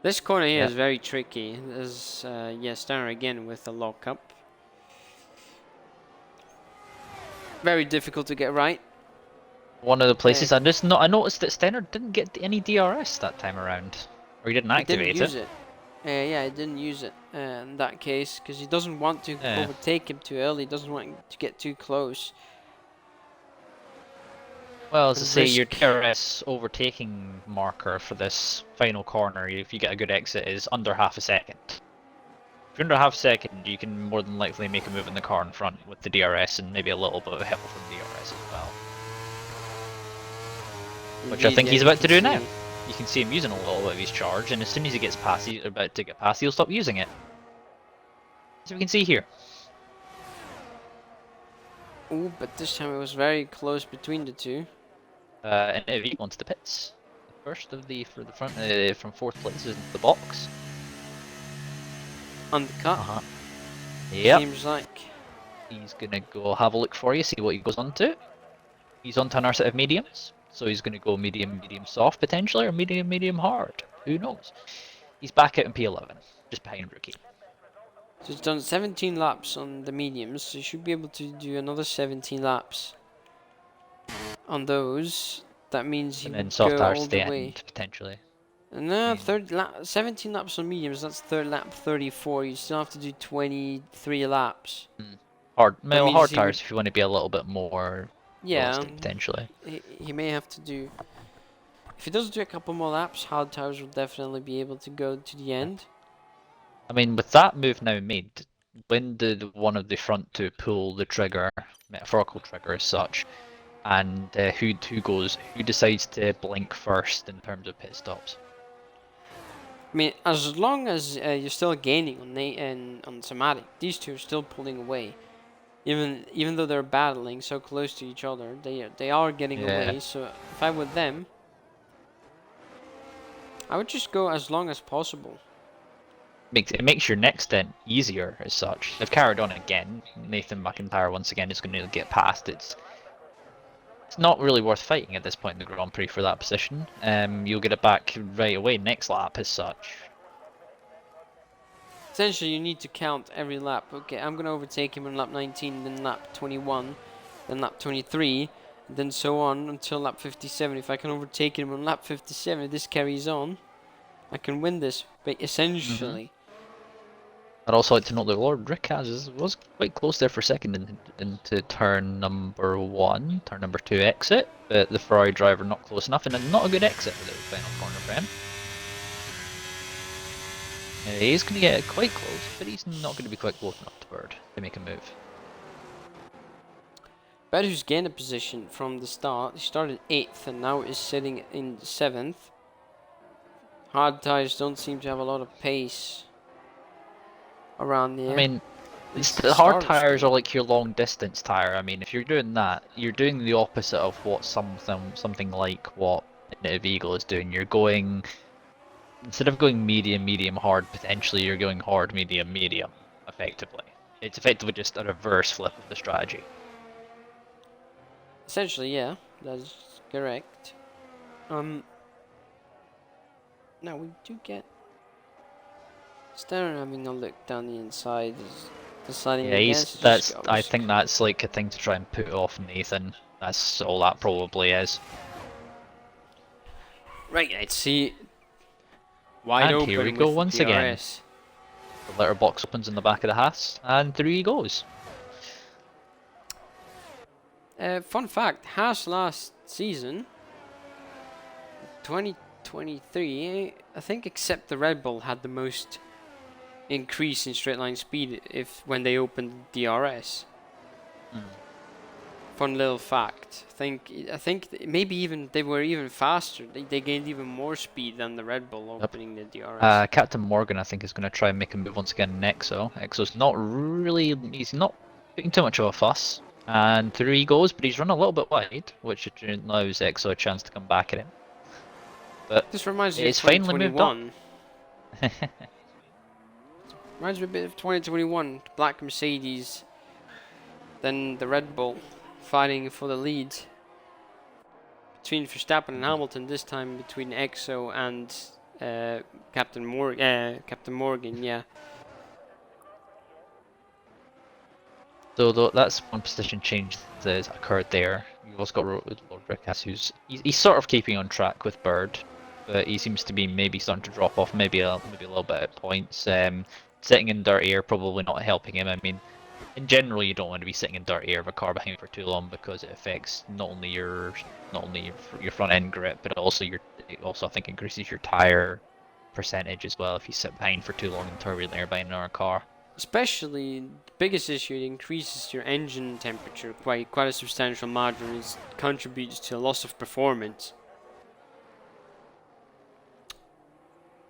S1: This corner here is very tricky. There's Steiner again with the lockup. Very difficult to get right.
S2: One of the places I noticed that Steiner didn't get any DRS that time around, or he didn't activate
S1: Didn't use it. Yeah, he didn't use it in that case because he doesn't want to overtake him too early. He doesn't want him to get too close.
S2: Well, as I say, your DRS overtaking marker for this final corner, if you get a good exit, is under half a second. If you're under half a second, you can more than likely make a move in the car in front with the DRS and maybe a little bit of help from DRS as well. Which I think he's about to do now. You can see him using a little bit of his charge, and as soon as he gets past, he's about to get past, he'll stop using it. As we can see here.
S1: Oh, but this time it was very close between the two.
S2: And he wants the pits. The first of the for the front from fourth place is the box.
S1: Undercut.
S2: Yep.
S1: Seems like
S2: he's gonna go have a look for you, see what he goes on to. He's on to another set of mediums, so he's gonna go medium, medium soft potentially, or medium, medium hard. Who knows? He's back out in P11, just behind Rookie.
S1: So he's done 17 laps on the mediums, so he should be able to do another 17 laps on those. That means he
S2: and then
S1: would
S2: soft
S1: go
S2: tires
S1: all
S2: the
S1: the way.
S2: end potentially.
S1: No, 17 laps on mediums. That's third lap 34. You still have to do 23 laps.
S2: Hard tires if you want to be a little bit more realistic, potentially.
S1: He may have to do. If he does do a couple more laps, hard tires will definitely be able to go to the end.
S2: I mean, with that move now made, when did one of the front two pull the trigger, metaphorical trigger as such, and who decides to blink first in terms of pit stops?
S1: I mean, as long as you're still gaining on Somatic, these two are still pulling away. Even though they're battling so close to each other, they are getting away. So if I were them, I would just go as long as possible.
S2: It makes your next stint easier as such. They've carried on again. Nathan McIntyre once again is going to get past. It's not really worth fighting at this point in the Grand Prix for that position. You'll get it back right away next lap as such.
S1: Essentially, you need to count every lap. Okay, I'm going to overtake him on lap 19, then lap 21, then lap 23, then so on until lap 57. If I can overtake him on lap 57, if this carries on, I can win this. But essentially...
S2: I'd also like to note that Lord Rick was quite close there for second into turn number 1, turn number 2 exit, but the Ferrari driver not close enough, and not a good exit for the final corner for him. He's going to get quite close, but he's not going to be quite close enough to Bird to make a move.
S1: Bird, who's gained a position from the start, he started 8th and now is sitting in 7th. Hard tires don't seem to have a lot of pace around there.
S2: I mean, the hard tires are like your long distance tire. I mean, if you're doing that, you're doing the opposite of what something like what Native Eagle is doing. You're going, instead of going medium, medium, hard, potentially you're going hard, medium, medium, effectively. It's effectively just a reverse flip of the strategy.
S1: Essentially, yeah, that's correct. Now we do get Staring having a look down the inside, is deciding
S2: Yeah,
S1: against it
S2: that's.
S1: just
S2: I
S1: goes.
S2: think that's like a thing to try and put off Nathan. That's all that probably is.
S1: Right, let's see. Wide
S2: And here we
S1: open
S2: go
S1: with the
S2: once again.
S1: DRS.
S2: The letterbox opens in the back of the Haas, and through he goes.
S1: Fun fact, Haas last season, 2023, I think except the Red Bull had the most increase in straight line speed when they opened DRS. Fun little fact. I think maybe even they were even faster. They gained even more speed than the Red Bull opening the DRS.
S2: Captain Morgan, I think, is going to try and make a move once again in Exo. Exo's not really. He's not putting too much of a fuss. And through he goes, but he's run a little bit wide, which allows Exo a chance to come back at him. But
S1: This reminds me of
S2: it's finally moved up.
S1: 2021. Reminds me a bit of 2021. Black Mercedes, then the Red Bull fighting for the lead between Verstappen and Hamilton. This time between Exo and Captain Morgan. Yeah.
S2: So that's one position change that occurred there. You've also got Lord Rickas, he's sort of keeping on track with Bird, but he seems to be maybe starting to drop off, maybe a little bit at points. Sitting in dirt air probably not helping him. I mean, in general, you don't want to be sitting in dirt air of a car behind for too long because it affects not only your front end grip, but it also I think increases your tire percentage as well if you sit behind for too long in turbulent air behind another car.
S1: Especially, the biggest issue, it increases your engine temperature quite a substantial margin. It contributes to a loss of performance.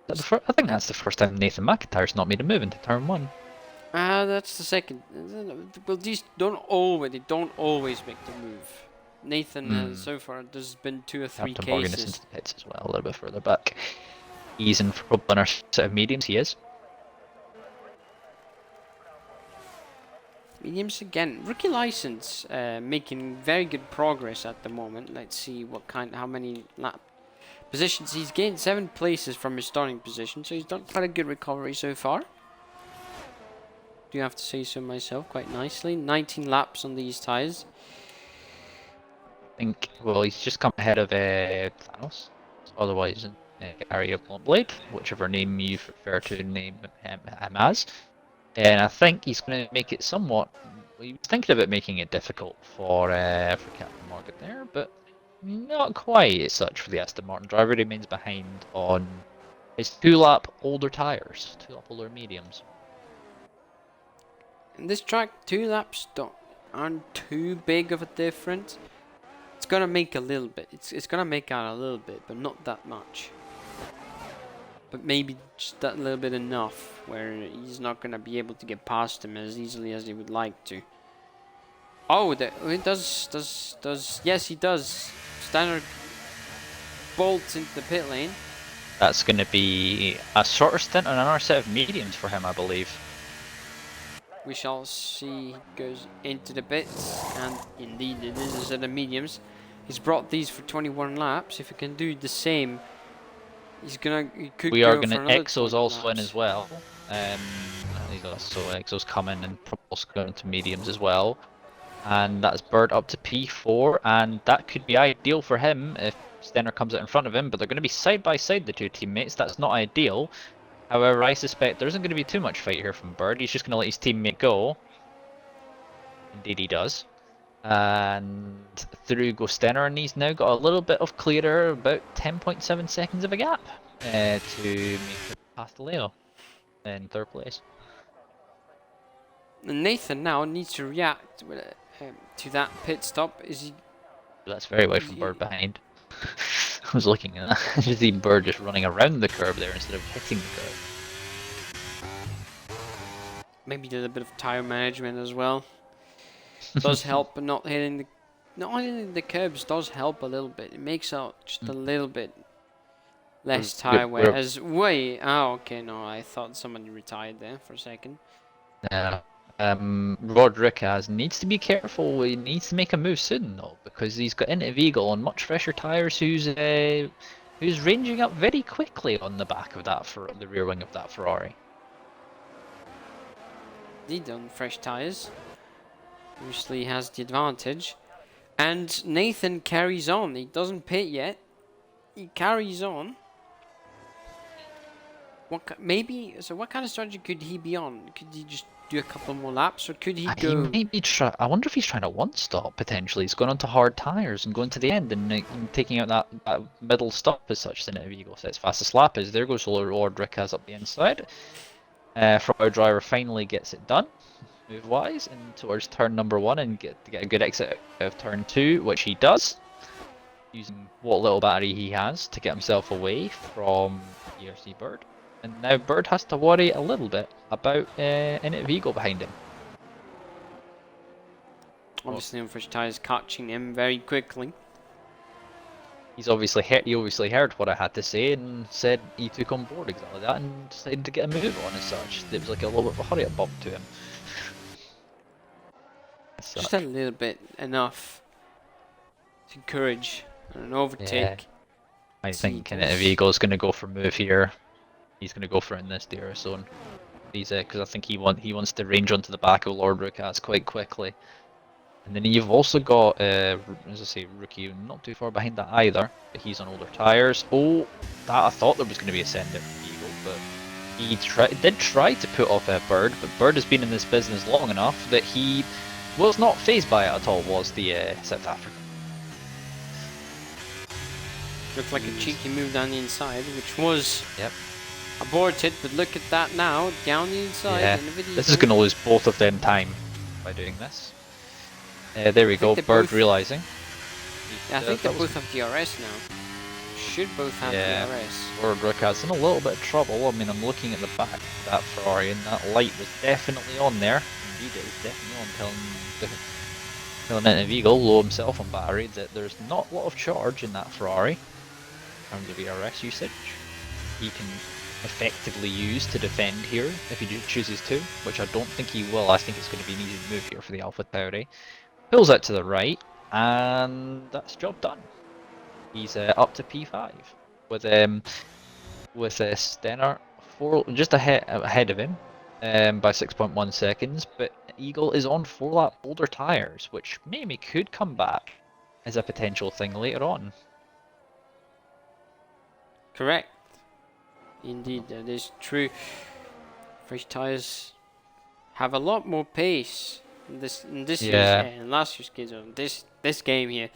S2: I think that's the first time Nathan McIntyre's not made a move into turn 1.
S1: That's the second. Well, these don't always make the move. Nathan, so far, there's been 2 or 3
S2: Captain Morgan is
S1: cases.
S2: into the pits as well, a little bit further back. He's in for probably our set of mediums, he is.
S1: Mediums again. Rookie license, making very good progress at the moment. Let's see how many lap positions he's gained. 7 places from his starting position, so he's done quite a good recovery so far. Do have to say so myself, quite nicely. 19 laps on these tyres.
S2: I think, well, he's just come ahead of Thanos, otherwise Area Blunt Blade, whichever name you prefer to name him as. And I think he's going to make it somewhat. He was thinking about making it difficult for Captain Morgan there, but not quite as such for the Aston Martin driver. He remains behind on his 2-lap older tyres, 2-lap older mediums.
S1: In this track, 2 laps aren't too big of a difference. It's gonna make a little bit. It's gonna make out a little bit, but not that much. But maybe just that little bit enough where he's not gonna be able to get past him as easily as he would like to. Oh, it does. Yes, he does. Standard bolts into the pit lane.
S2: That's going to be a shorter stint on another set of mediums for him, I believe.
S1: We shall see. He goes into the pits, and indeed it is a set of mediums. He's brought these for 21 laps. If he can do the same,
S2: we are going to Exo's also in as well. Exo's coming and also going to mediums as well. And that's Bird up to P4, and that could be ideal for him if Stenner comes out in front of him, but they're going to be side by side, the 2 teammates. That's not ideal. However, I suspect there isn't going to be too much fight here from Bird. He's just going to let his teammate go. Indeed he does. And through goes Stenner, and he's now got a little bit of clearer, about 10.7 seconds of a gap to make it past Leo in 3rd place.
S1: And Nathan now needs to react to that pit stop.
S2: That's very away from Bird behind. I was looking at that. I just see Bird just running around the curb there instead of hitting the curb.
S1: Maybe a little bit of tire management as well. Does help, but not hitting the curbs does help a little bit. It makes out just a little bit less tire wear. Okay, no, I thought somebody retired there for a second.
S2: Yeah. Rodriguez needs to be careful. He needs to make a move soon, though, because he's got into Vigo on much fresher tyres. Who's ranging up very quickly on the back of the rear wing of that Ferrari.
S1: Indeed, on fresh tyres. Obviously has the advantage. And Nathan carries on. He doesn't pit yet. He carries on. Maybe, so what kind of strategy could he be on? Could he just do a couple more laps, or could he
S2: He
S1: go...
S2: might be I wonder if he's trying to one-stop, potentially. He's going onto hard tyres and going to the end and taking out that middle stop as such. Then if Eagle says fastest lap is, there goes Lord Rickaz up the inside. From our driver finally gets it done, move-wise, and towards turn number 1 and get a good exit of turn 2, which he does, using what little battery he has to get himself away from ERC Bird. And now Bird has to worry a little bit about Init Vigo behind him.
S1: Obviously, on fresh tyres, catching him very quickly.
S2: He obviously heard what I had to say and said he took on board exactly that and decided to get a move on as such. It was like a little bit of a hurry up bump to him.
S1: Just a little bit, enough to encourage an overtake.
S2: Yeah. I think Vigo's going to go for move here. He's going to go for it in this DRS zone. He's because I think he wants to range onto the back of Lord Rickaz quite quickly. And then you've also got, as I say, Rookie not too far behind that either, but he's on older tyres. Oh, that I thought there was going to be a send out from Eagle, but he did try to put off a Bird, but Bird has been in this business long enough that he was not phased by it at all, was the South African.
S1: Looked like a cheeky move down the inside, which was aborted, but look at that now, down the inside.
S2: Yeah, this is going to lose both of them time by doing this. There we go, Bird realising.
S1: Yeah, I think they both have DRS now. Should both have DRS.
S2: Lord Rickaz in a little bit of trouble. I mean, I'm looking at the back of that Ferrari and that light was definitely on there. Indeed, it was definitely on, telling Init Vigo, low himself on battery, that there's not a lot of charge in that Ferrari in terms of ERS usage. He can effectively use to defend here if he chooses to, which I don't think he will. I think it's going to be an easy move here for the Alpha Tauri. Pulls out to the right, and that's job done. He's up to P5 with Stenner just ahead of him by 6.1 seconds. But Eagle is on 4-lap older tyres, which maybe could come back as a potential thing later on.
S1: Correct. Indeed, that is true. Fresh tyres have a lot more pace. This year's and last year's kids on this game here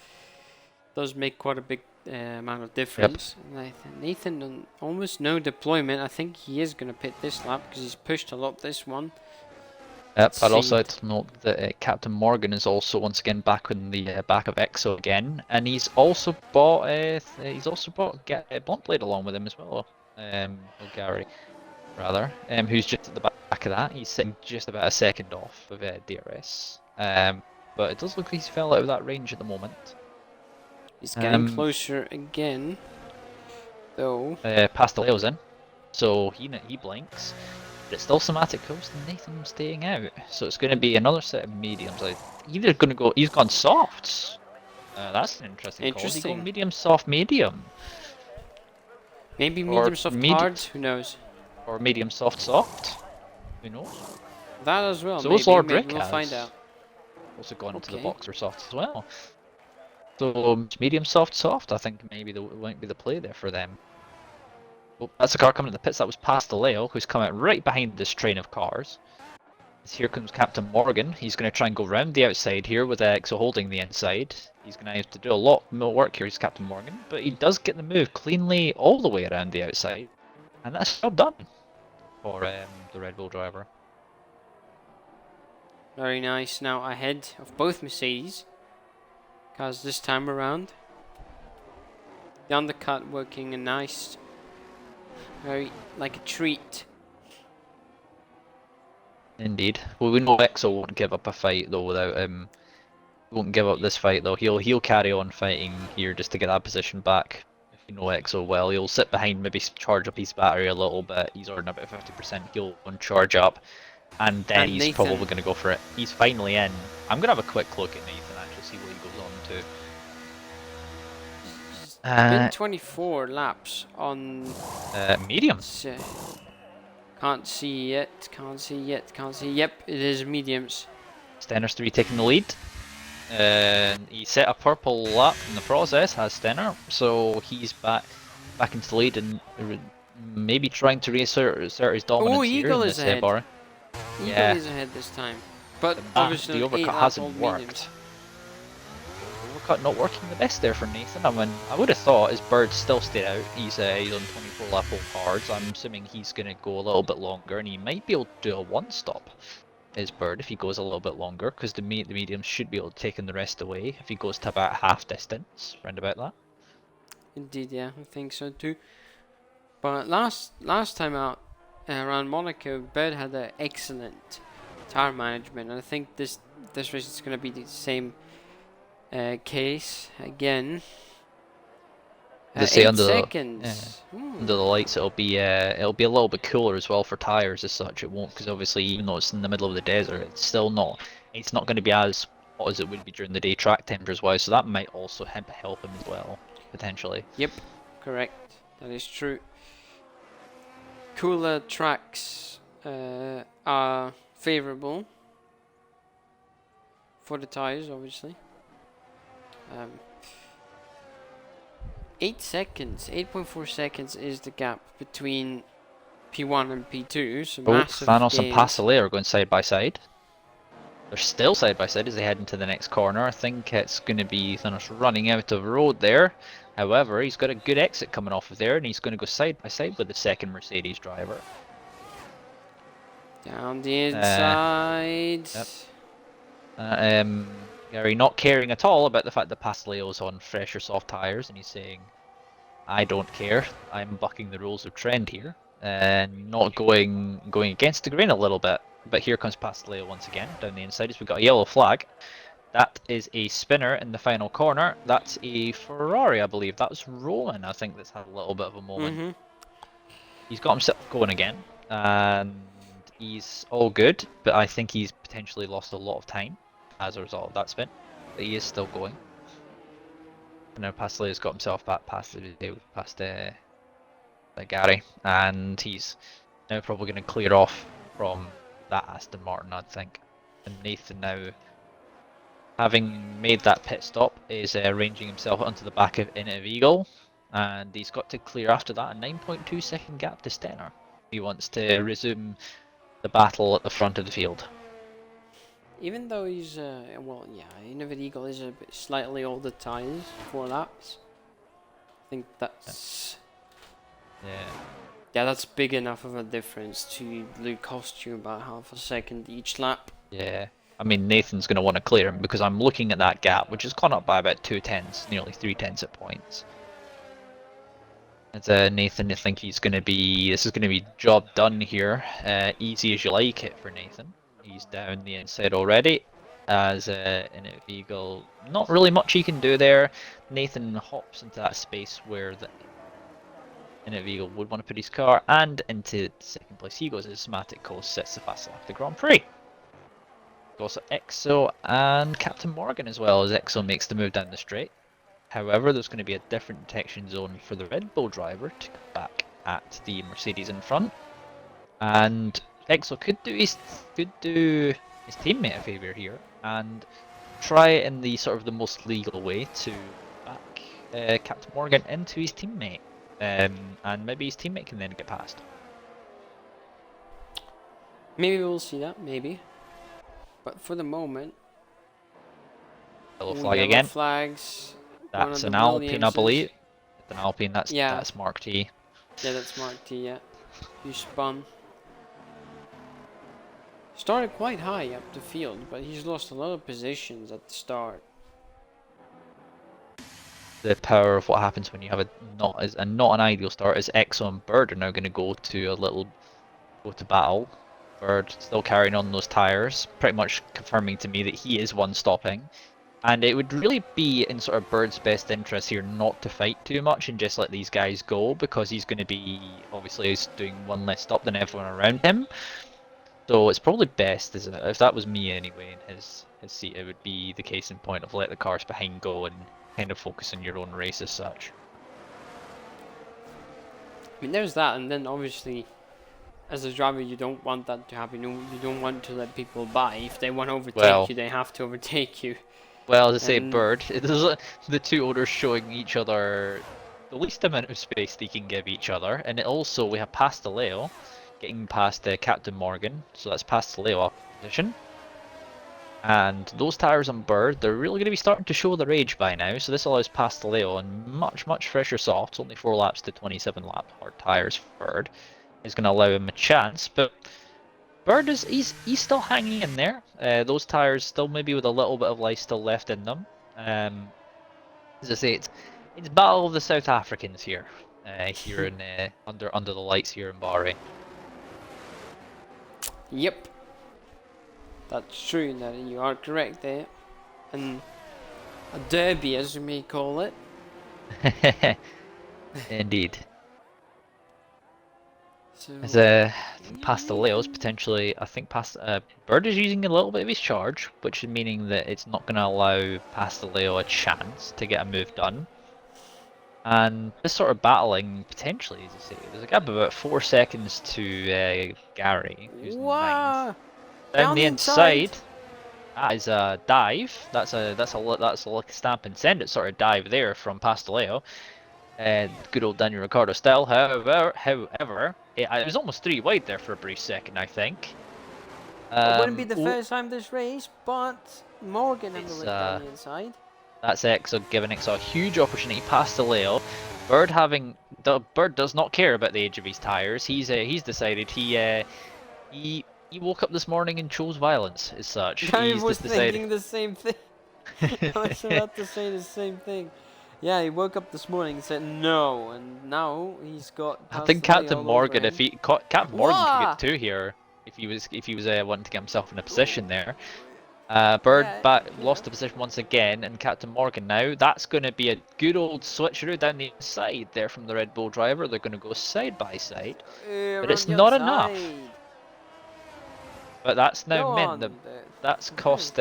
S1: does make quite a big amount of difference. Nathan on almost no deployment. I think he is going to pit this lap because he's pushed a lot this one.
S2: Yep, I'd also like to note that Captain Morgan is also once again back on the back of EXO again, and he's also bought Blunt Blade along with him as well. Gary, rather, who's just at the back of that. He's sitting just about a second off of DRS, but it does look like he's fell out of that range at the moment.
S1: He's getting closer again, though.
S2: Pasteleo's in, so he blinks. But it's still Somatic Coast and Nathan staying out, so it's going to be another set of mediums. Either going to go, he's gone softs. That's an interesting call. He's going medium, soft, medium.
S1: Maybe medium, soft, hard. Who knows?
S2: Or medium, soft, soft. Who knows?
S1: That as well.
S2: So Lord Rickaz.
S1: We'll find out.
S2: Also gone into the boxer soft as well. So medium, soft, soft. I think maybe might be the play there for them. Oh, that's a car coming in the pits. That was Pasteleo, who's come out right behind this train of cars. Here comes Captain Morgan. He's going to try and go round the outside here with EXO holding the inside. He's going to have to do a lot more work here, he's Captain Morgan. But he does get the move cleanly all the way around the outside. And that's job done for the Red Bull driver.
S1: Very nice. Now ahead of both Mercedes cars this time around. The undercut working a nice, very like a treat.
S2: Indeed. Well, we know EXO won't give up a fight though without him. Won't give up this fight though. He'll carry on fighting here just to get that position back. If you know EXO well, he'll sit behind, maybe charge up his battery a little bit. He's already about 50%. He'll charge up, and then he's probably going to go for it. He's finally in. I'm going to have a quick look at Nathan actually, see what he goes on to.
S1: 24 laps on
S2: medium.
S1: Can't see yet. Can't see yet. Can't see. Yep, it is mediums.
S2: Stenner's 3 taking the lead. And he set a purple lap in the process, has Stenner, so he's back into the lead and maybe trying to reassert his dominance here
S1: Eagle
S2: in
S1: is
S2: this
S1: ahead.
S2: bar.
S1: Eagle is ahead this time. But obviously
S2: the overcut hasn't worked.
S1: mediums.
S2: Overcut not working the best there for Nathan. I mean, I would have thought his bird still stayed out. He's on 24 lap old cards. I'm assuming he's going to go a little bit longer and he might be able to do a one stop. His bird if he goes a little bit longer, because the medium should be able to take in the rest away if he goes to about half distance, round about that.
S1: Indeed, yeah, I think so too. But last time out around Monaco, Bird had an excellent tire management, and I think this race is going to be the same case again.
S2: They say
S1: 8
S2: under
S1: seconds.
S2: under the lights it'll be a little bit cooler as well for tires as such. It won't, because obviously even though it's in the middle of the desert, it's still not. It's not going to be as hot as it would be during the day track temperatures wise. So that might also help him as well potentially.
S1: Yep, correct. That is true. Cooler tracks are favorable for the tires, obviously. 8 seconds, 8.4 seconds is the gap between P1 and P2, so massive
S2: Thanos
S1: gains.
S2: and Pasolé are going side by side. They're still side by side as they head into the next corner. I think it's going to be Thanos running out of road there. However, he's got a good exit coming off of there, and he's going to go side by side with the second Mercedes driver.
S1: Down the inside.
S2: Gary not caring at all about the fact that Pasoleo's on fresh or soft tyres, and he's saying, I don't care, I'm bucking the rules of trend here, and not going against the grain a little bit. But here comes Pasoleo once again, down the inside as we've got a yellow flag. That is a spinner in the final corner. That's a Ferrari, I believe. That was Roman, I think, that's had a little bit of a moment. He's got himself going again, and he's all good, but I think he's potentially lost a lot of time as a result of that spin. But he is still going. And now Pasoleo's got himself back past Gary, and he's now probably going to clear off from that Aston Martin, I think. And Nathan now, having made that pit stop, is ranging himself onto the back of Eagle, and he's got to clear after that a 9.2 second gap to Stenner. He wants to resume the battle at the front of the field.
S1: Even though he's, well, yeah, Eagle is a bit slightly older tyres, 4 laps. I think that's... Yeah, that's big enough of a difference to cost you about half a second each lap.
S2: Yeah, I mean, Nathan's going to want to clear him, because I'm looking at that gap, which has gone up by about 2 tenths, nearly 3 tenths at points. And Nathan, I think this is going to be job done here. Easy as you like it for Nathan. He's down the inside already, as Eagle, not really much he can do there. Nathan hops into that space where the Eagle would want to put his car, and into second place he goes as Matic Coast sets the fast lap of the Grand Prix. Also Exo and Captain Morgan as well, as Exo makes the move down the straight. However, there's going to be a different detection zone for the Red Bull driver to come back at the Mercedes in front, and Exo could do his teammate a favour here and try in the sort of the most legal way to back Captain Morgan into his teammate, and maybe his teammate can then get past.
S1: Maybe we'll see that, maybe. But for the moment,
S2: yellow flag again.
S1: Flags.
S2: That's an Alpine, I believe. An Alpine. That's Mark T.
S1: Yeah, that's Mark T. Yeah, you spun. Started quite high up the field, but he's lost a lot of positions at the start.
S2: The power of what happens when you have not an ideal start is Exo and Bird are now going to go to battle. Bird still carrying on those tires, pretty much confirming to me that he is one stopping. And it would really be in sort of Bird's best interest here not to fight too much and just let these guys go, because he's going to be, obviously, he's doing one less stop than everyone around him. So it's probably best, if that was me anyway in his seat, it would be the case in point of let the cars behind go and kind of focus on your own race as such.
S1: I mean, there's that, and then obviously as a driver, you don't want that to happen. You don't want to let people by. If they want to overtake
S2: Well,
S1: you, they have to overtake you.
S2: well, as I say,
S1: And
S2: Bird, the two owners showing each other the least amount of space they can give each other, and also we have Pasteleo getting past Captain Morgan, so that's Pasteleo opposition. And those tires on Bird, they're really going to be starting to show their age by now, so this allows Pasteleo on much fresher softs, only 4 laps to 27 lap hard tires for Bird, is going to allow him a chance, but Bird he's still hanging in there. Those tires still maybe with a little bit of life still left in them. As I say, it's Battle of the South Africans here, here in under the lights here in Bahrain.
S1: yep, that's true. That you are correct there. And a derby, as you may call it.
S2: Indeed.
S1: So
S2: As I think Pasteleo's potentially, I think Bird is using a little bit of his charge, which is meaning that it's not going to allow Pasteleo a chance to get a move done. And this sort of battling, potentially, as you say, there's a gap of about 4 seconds to Gary, who's in ninth. Down the inside, that is a dive. That's like a stamp and send it sort of dive there from Pasteleo. Good old Daniel Ricciardo style. However, it was almost 3 wide there for a brief second, I think.
S1: It wouldn't be the first time this race, but Morgan had the lift down the inside.
S2: That's EXO giving EXO a huge opportunity past the Leo. Bird does not care about the age of his tires. He's decided he woke up this morning and chose violence as such.
S1: I was thinking the same thing. I was about to say the same thing. Yeah, he woke up this morning and said no, and now he's got.
S2: I think Captain Morgan, Captain Morgan could get 2 here if he was wanting to get himself in a position there. Bird lost the position once again, and Captain Morgan now. That's going to be a good old switcheroo down the side there from the Red Bull driver. They're going to go side by side, but it's not enough. But that's now meant that that's cost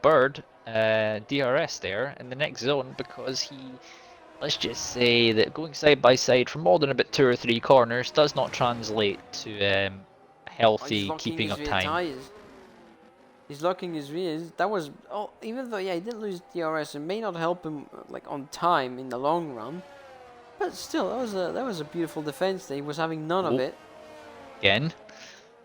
S2: Bird DRS there in the next zone, because let's just say that going side by side for more than about 2 or 3 corners does not translate to healthy keeping of time.
S1: Tires. He's locking his rears. That was even though he didn't lose DRS, it may not help him like on time in the long run. But still, that was a beautiful defense. He was having none of it.
S2: Again,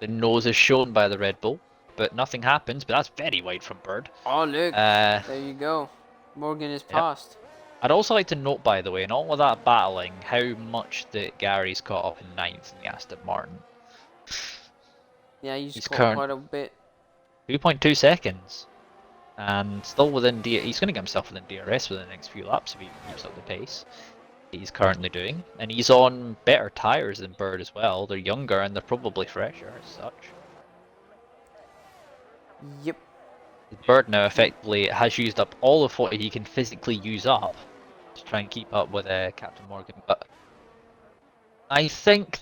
S2: the nose is shown by the Red Bull, but nothing happens. But that's very wide from Bird.
S1: Oh look, there you go. Morgan is passed.
S2: I'd also like to note, by the way, in all of that battling, how much that Gary's caught up in 9th in the Aston Martin.
S1: Yeah, he's caught quite a bit.
S2: 2.2 seconds, and still within he's going to get himself within DRS within the next few laps if he keeps up the pace he's currently doing, and he's on better tyres than Bird as well. They're younger and they're probably fresher as such.
S1: Yep.
S2: Bird now effectively has used up all of what he can physically use up to try and keep up with Captain Morgan, but I think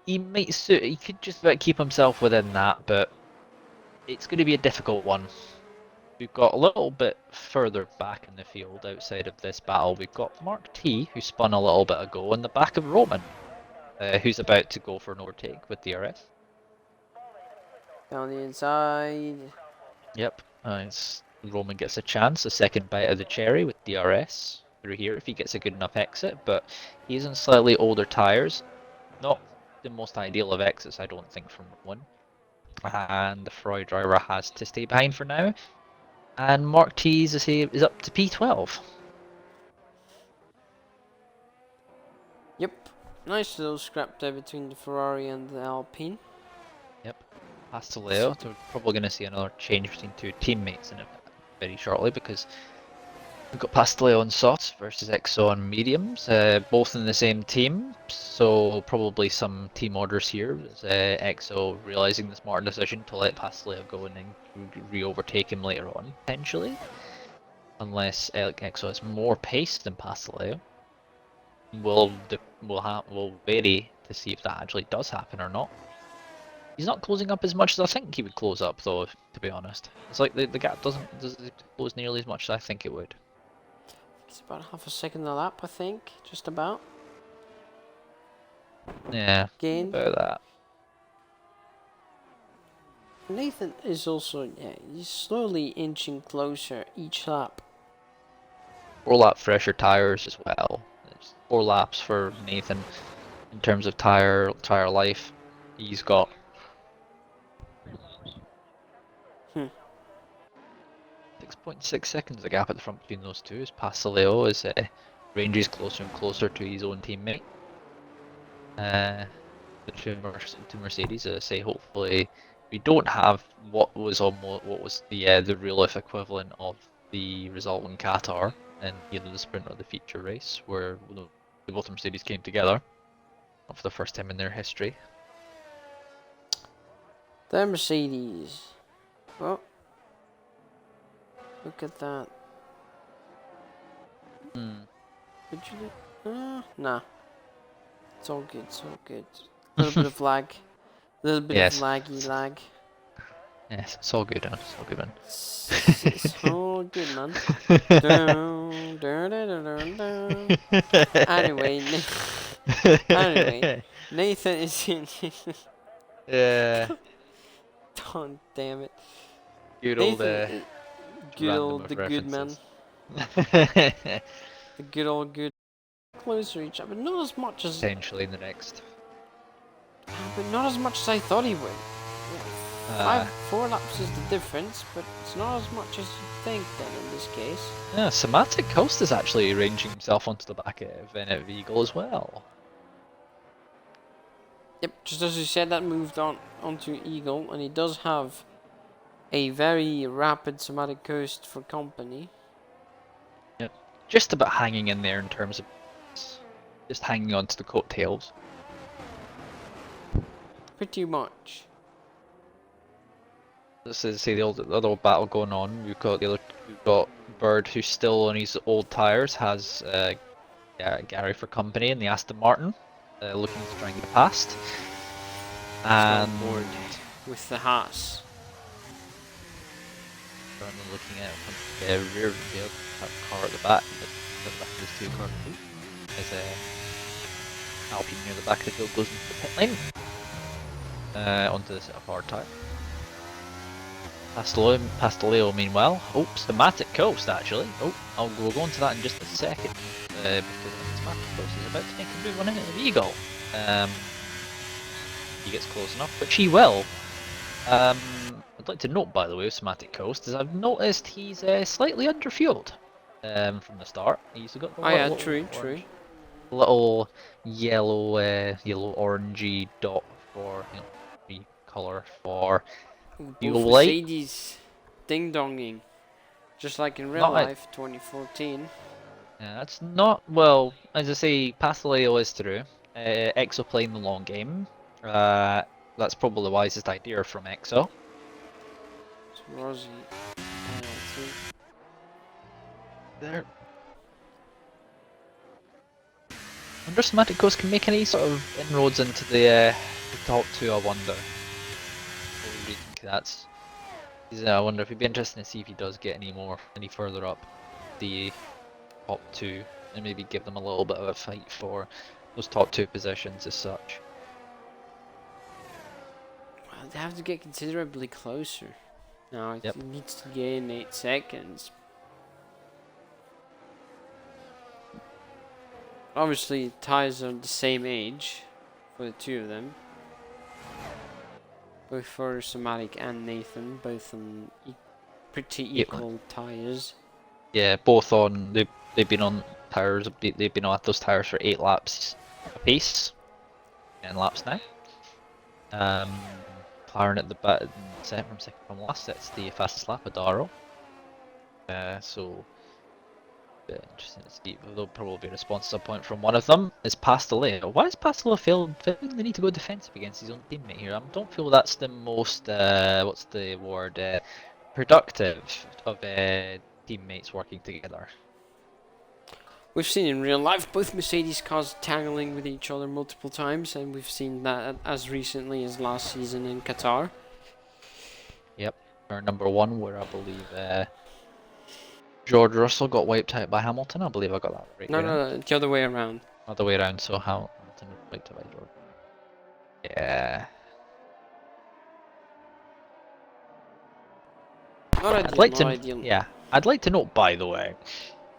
S2: he could just about keep himself within that, but it's going to be a difficult one. We've got a little bit further back in the field outside of this battle. We've got Mark T, who spun a little bit ago, in the back of Roman, who's about to go for an overtake with DRS.
S1: Down the inside.
S2: Yep, Roman gets a chance, a second bite of the cherry with DRS through here if he gets a good enough exit, but he's on slightly older tyres. Not the most ideal of exits, I don't think, from one. And the Ferrari driver has to stay behind for now. And Mark T is up to P12.
S1: Yep. Nice little scrap there between the Ferrari and the Alpine.
S2: Yep. Pasteleo. So we're probably going to see another change between 2 teammates in it very shortly, because we've got Pasteleo on softs versus EXO on mediums, both in the same team, so probably some team orders here. EXO realising the smart decision to let Pasteleo go and then re-overtake him later on, potentially. Unless EXO has more pace than Pasteleo. We'll vary to see if that actually does happen or not. He's not closing up as much as I think he would close up, though, to be honest. It's like the gap doesn't close nearly as much as I think it would.
S1: It's about half a second a lap, I think, just about.
S2: Yeah,
S1: gain.
S2: about that.
S1: Nathan is also, he's slowly inching closer each lap.
S2: 4-lap fresher tires as well. There's 4 laps for Nathan in terms of tire life. He's got 6.6 seconds the gap at the front between those two. As Passaleo as ranges closer and closer to his own teammate. The two Mercedes, say hopefully we don't have what was the real life equivalent of the result in Qatar in either the sprint or the feature race, where both Mercedes came together for the first time in their history.
S1: The Mercedes. Oh, look at that. Did you do? Nah. It's all good. It's all good. A little bit of lag. A little bit of laggy lag.
S2: Yes, it's all good, man. It's all good, man.
S1: It's all good, man. Dun, dun, dun, dun, dun, dun. Anyway, Nathan is in.
S2: Yeah.
S1: Oh, damn it.
S2: Good old,
S1: the good man. The good old good. Closer each other, but not as much as.
S2: Potentially in the next.
S1: But not as much as I thought he would. Yeah, 4 laps is the difference, but it's not as much as you think then in this case.
S2: Yeah, Semantic Coast is actually arranging himself onto the back of Venet Eagle as well.
S1: Yep, just as you said, that moved onto Eagle, and he does have a very rapid Semantic Coast for company.
S2: Yep, just about hanging in there in terms of just hanging on to the coattails.
S1: Pretty much.
S2: This is the other battle going on. We've got Bird, who's still on his old tires, has Gary for company in the Aston Martin, looking to try and get past. And
S1: board with the Haas.
S2: Currently looking at a rear view car at the back, but the back of his 2 car. There's Alpine near the back of the field, goes into the pit lane. Onto this hard tyre. Pasteleo, meanwhile. Oh, Schematic Coast, actually. Oh, we'll go into that in just a second. Because Schematic Coast is about to make a move on into the Eagle. He gets close enough, which he will. I'd like to note, by the way, with Schematic Coast, is I've noticed he's slightly underfueled from the start. He's got the
S1: true.
S2: Little yellow orangey dot for colour for fuel light.
S1: Mercedes ding-donging, just like in real life, 2014.
S2: Yeah, that's not, well, as I say, Pasteleo is through. EXO playing the long game. That's probably the wisest idea from EXO.
S1: So Rosie,
S2: there. I wonder if Schematic Coast can make any sort of inroads into the top 2, I wonder. What do you think that's? I wonder if it'd be interesting to see if he does get any further up the top 2, and maybe give them a little bit of a fight for those top 2 positions as such.
S1: Well, they have to get considerably closer. Now it needs to gain 8 seconds. Obviously, ties are the same age for the 2 of them. Both for Somatic and Nathan, both on pretty equal tires.
S2: Yeah, both on. They've been on tires. They've been on those tires for 8 laps apiece. 10 laps now. McLaren at the back, second from last. That's the fastest lap of Darrow. So. Interesting to see. There'll probably be a response at some point from one of them. Is Pasteleo. Why is Pasteleo feeling the need to go defensive against his own teammate here? I don't feel that's the most what's the word, productive of teammates working together.
S1: We've seen in real life both Mercedes cars tangling with each other multiple times, and we've seen that as recently as last season in Qatar.
S2: Yep, turn number 1, where I believe George Russell got wiped out by Hamilton. I believe I got that right.
S1: No, the other way around.
S2: Other way around, so Hamilton Captain would like to ride. Yeah.
S1: Not
S2: I'd
S1: ideal,
S2: like
S1: not
S2: to,
S1: ideal.
S2: yeah, I'd like to note, by the way,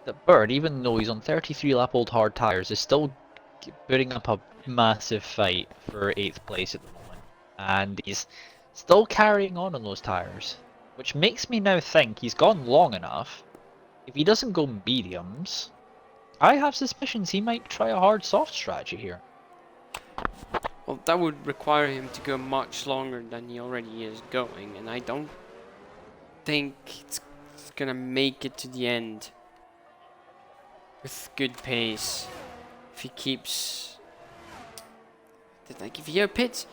S2: that Bird, even though he's on 33 lap old hard tyres, is still putting up a massive fight for 8th place at the moment, and he's still carrying on those tyres, which makes me now think he's gone long enough. If he doesn't go mediums, I have suspicions he might try a hard soft strategy here.
S1: Well, that would require him to go much longer than he already is going, and I don't think it's gonna make it to the end with good pace. If he keeps, like, if he pits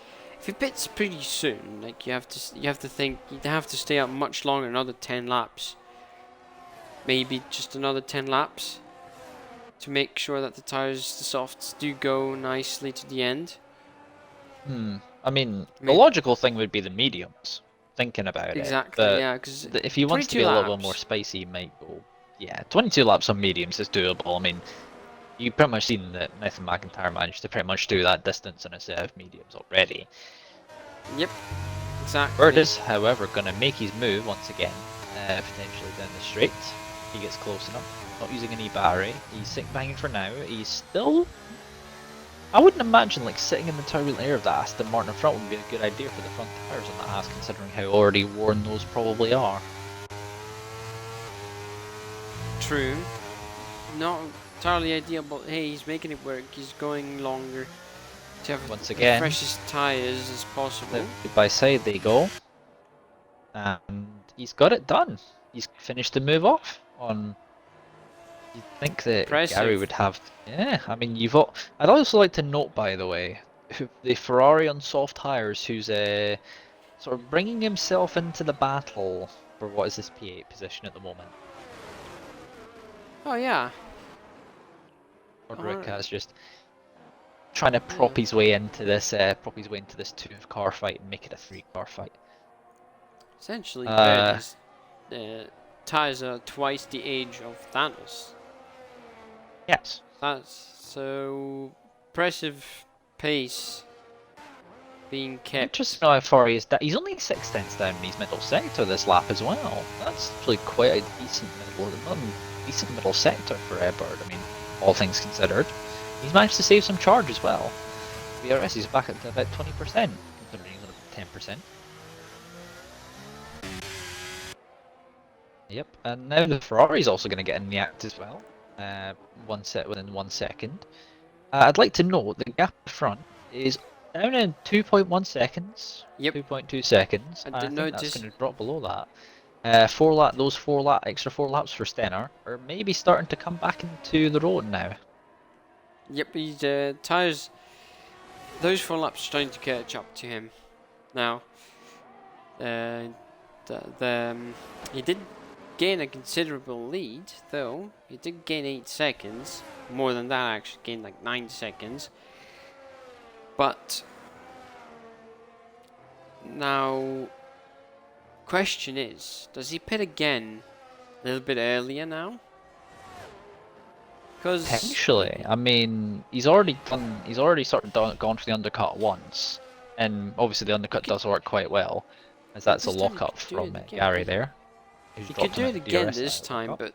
S1: pretty soon, like you have to think you'd have to stay up much longer, another 10 laps, maybe just another 10 laps, to make sure that the tires, the softs, do go nicely to the end.
S2: I mean, the logical thing would be the mediums, thinking about
S1: exactly,
S2: it. But
S1: yeah, because
S2: if he wants to be a little bit more spicy, he might go, yeah, 22 laps on mediums is doable. I mean, you've pretty much seen that Nathan McIntyre managed to pretty much do that distance on a set of mediums already.
S1: Yep, exactly.
S2: Bird is, however, going to make his move once again, potentially down the straight. He gets close enough, not using any battery. He's sitting banging for now. He's still... I wouldn't imagine like sitting in the turbulent air of the Aston Martin in front would be a good idea for the front tyres on the As, considering how already worn those probably are.
S1: True. Not entirely ideal, but hey, he's making it work. He's going longer to have
S2: Once
S1: the
S2: again,
S1: freshest tyres as possible.
S2: By side they go, and he's got it done. He's finished the move off on. You'd think that
S1: Impressive.
S2: Gary would have. Yeah, I mean, you've. I'd also like to note, by the way, the Ferrari on soft tyres, who's sort of bringing himself into the battle for what is this P8 position at the moment.
S1: Oh yeah.
S2: Roderick has just trying to prop his way into this, 2-car fight and make it a 3-car fight.
S1: Essentially, Birdie's tyres are twice the age of Thanos.
S2: Yes.
S1: That's so impressive pace being kept.
S2: Just know how far he is. He's only 6 tenths down in his middle sector this lap as well. That's actually quite a decent middle sector for Bird. I mean, all things considered, he's managed to save some charge as well. The ERC is back at about 20%, considering he's on 10%. Yep, and now the Ferrari's also going to get in the act as well. Within 1 second. I'd like to note the gap in front is down in 2.1 seconds.
S1: Yep.
S2: 2.2 seconds. I think that's going to drop below that. Those extra 4 laps for Stenner are maybe starting to come back into the road now.
S1: Yep, his tyres, those 4 laps are starting to catch up to him now. He did gain a considerable lead, though. He did gain 8 seconds. More than that, actually, gained like 9 seconds. But now, question is, does he pit again a little bit earlier now? Because
S2: potentially, I mean, he's already gone for the undercut once, and obviously the undercut does work quite well, as that's a lock-up from Gary there.
S1: He could do it again this time, but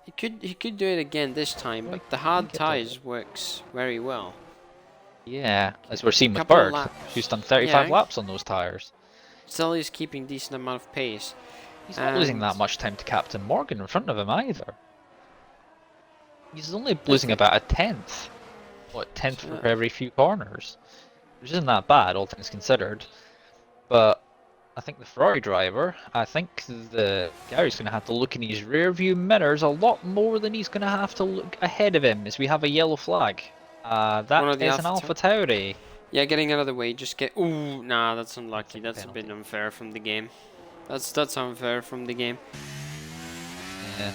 S1: he could do it again this time, but the hard tyres works very well.
S2: Yeah, as we're seeing with Bird, who's done 35 laps on those tyres.
S1: Still is keeping decent amount of pace.
S2: He's not losing that much time to Captain Morgan in front of him either. He's only losing about a tenth. What, tenth for every few corners? Which isn't that bad, all things considered. But I think the Ferrari driver, Gary's going to have to look in his rear view mirrors a lot more than he's going to have to look ahead of him, as we have a yellow flag. That is an Alpha Tauri.
S1: Yeah, getting out of the way, just get... Ooh, nah, that's unlucky. That's a bit unfair from the game. That's unfair from the game.
S2: Yeah.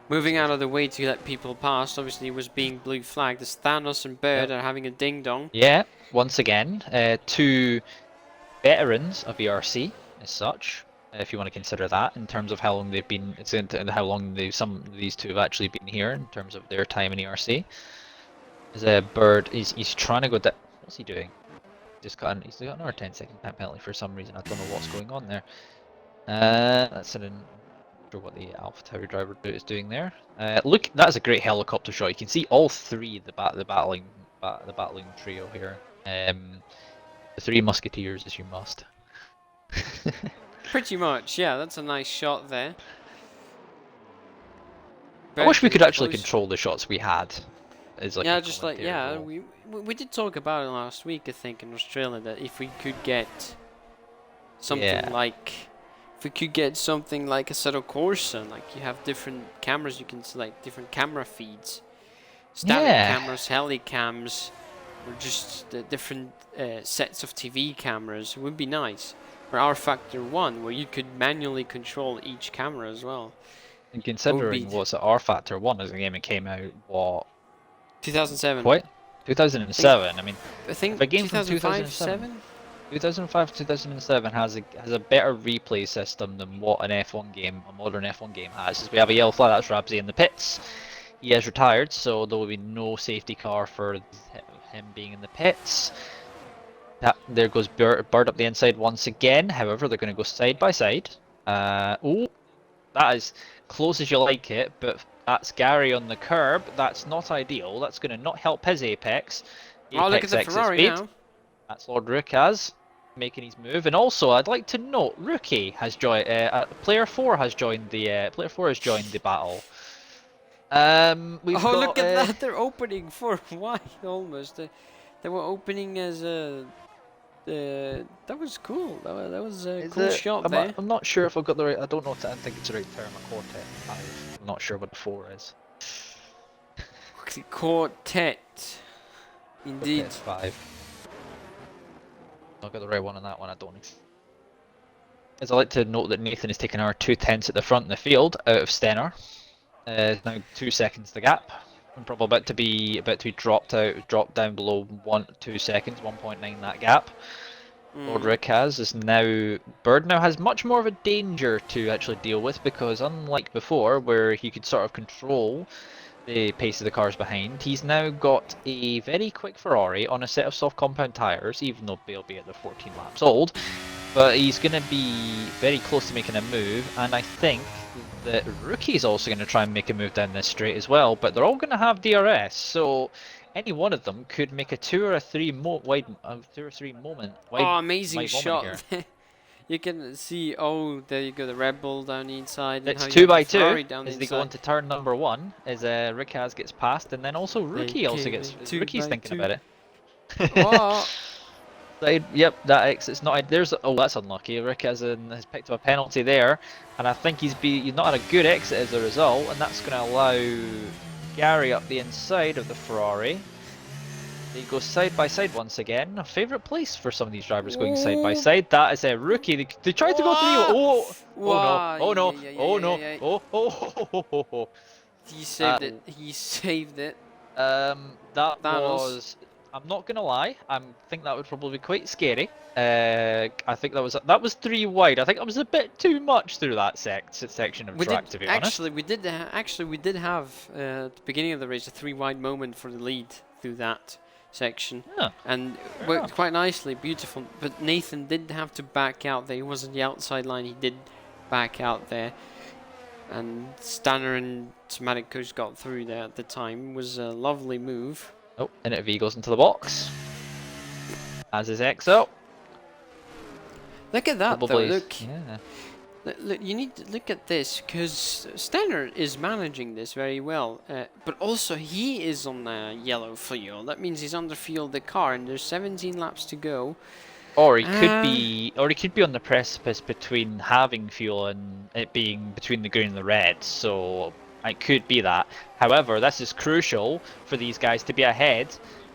S1: Moving out of the way to let people pass, obviously was being blue flagged. As Thanos and Bird are having a ding-dong.
S2: Yeah, once again, 2 veterans of ERC, as such, if you want to consider that, in terms of how long they've been, some of these 2 have actually been here, in terms of their time in ERC. There's a bird. He's trying to go down. What's he doing? He's got another 10-second time penalty for some reason. I don't know what's going on there. That's an. Not sure what the Alpha Tower driver is doing there. Look, that's a great helicopter shot. You can see all three the battling trio here. The three musketeers, as you must.
S1: Pretty much, yeah. That's a nice shot there.
S2: I wish we could actually control the shots we had. Like
S1: yeah, just like we did talk about it last week, I think, in Australia, that if we could get something like, if we could get something like a Assetto Corsa, like you have different cameras, you can select different camera feeds, static cameras, heli cams, or just different sets of TV cameras. It would be nice. Or R Factor 1, where you could manually control each camera as well.
S2: And considering what's at R Factor 1 as a game, it came out, what?
S1: 2007.
S2: What? 2007. I mean,
S1: I think
S2: a game
S1: 2005,
S2: 2005 2007 has a better replay system than what an F1 game, a modern F1 game has. We have a yellow flag, that's Rabsy in the pits. He has retired, so there will be no safety car for him being in the pits. There goes Bird up the inside once again. However, they're going to go side by side. Oh, that is close as you like it, but that's Gary on the curb. That's not ideal. That's going to not help his apex.
S1: Oh, look at the Ferrari speed. Now.
S2: That's Lord Rukaz making his move, and also I'd like to note Rookie has joined. Player 4 has joined the battle.
S1: Look at that! They're opening for wide almost. They were opening as a. That was cool. That was a cool shot there.
S2: I'm not sure if I've got the right. I don't know. I think it's the right term. A quartet 5. I'm not sure what the 4 is.
S1: Quartet. Indeed.
S2: Quartet 5. I've got the right one on that one. I don't. As I like to note that Nathan is taking our 2/10 at the front in the field out of Stenner. Now 2 seconds the gap. I'm probably about to be dropped down below 2 seconds, 1.9 that gap. Lord Rikaz is now. Bird now has much more of a danger to actually deal with, because unlike before, where he could sort of control the pace of the cars behind, he's now got a very quick Ferrari on a set of soft compound tyres, even though they'll be at the 14 laps old. But he's going to be very close to making a move, and I think that Rookie's also going to try and make a move down this straight as well, but they're all going to have DRS, so any one of them could make a 2 or 3 moment wide.
S1: Oh, amazing shot! You can see. Oh, there you go, the Red Bull down the inside.
S2: It's 2 by 2 as they go into turn number 1. As Rikaz gets passed, and then also Rookie also gets. Rookie's thinking about it.
S1: Oh.
S2: Yep, that exit's not. There's. Oh, that's unlucky. Rikaz has picked up a penalty there, and I think he's not had a good exit as a result, and that's going to allow Gary up the inside of the Ferrari. He goes side by side once again. A favourite place for some of these drivers going side by side. That is a Rookie. They tried to go through. Oh no! Oh no! Oh!
S1: He saved it. He saved it.
S2: That was. I'm not gonna lie. I think that would probably be quite scary. I think that was 3 wide. I think that was a bit too much through that section of track, to be honest.
S1: Actually, we did have at the beginning of the race a 3 wide moment for the lead through that section, and worked quite nicely, beautiful. But Nathan did have to back out there. He was on the outside line. He did back out there, and Stanner and Somatic Coach got through there at the time. It was a lovely move.
S2: Oh, and V goes into the box. As is EXO.
S1: Look at that, though. Look. Yeah. Look, you need to look at this, because Stenner is managing this very well, but also he is on yellow fuel. That means he's underfueled the car, and there's 17 laps to go.
S2: Or he could be on the precipice between having fuel and it being between the green and the red. So it could be that. However, this is crucial for these guys to be ahead.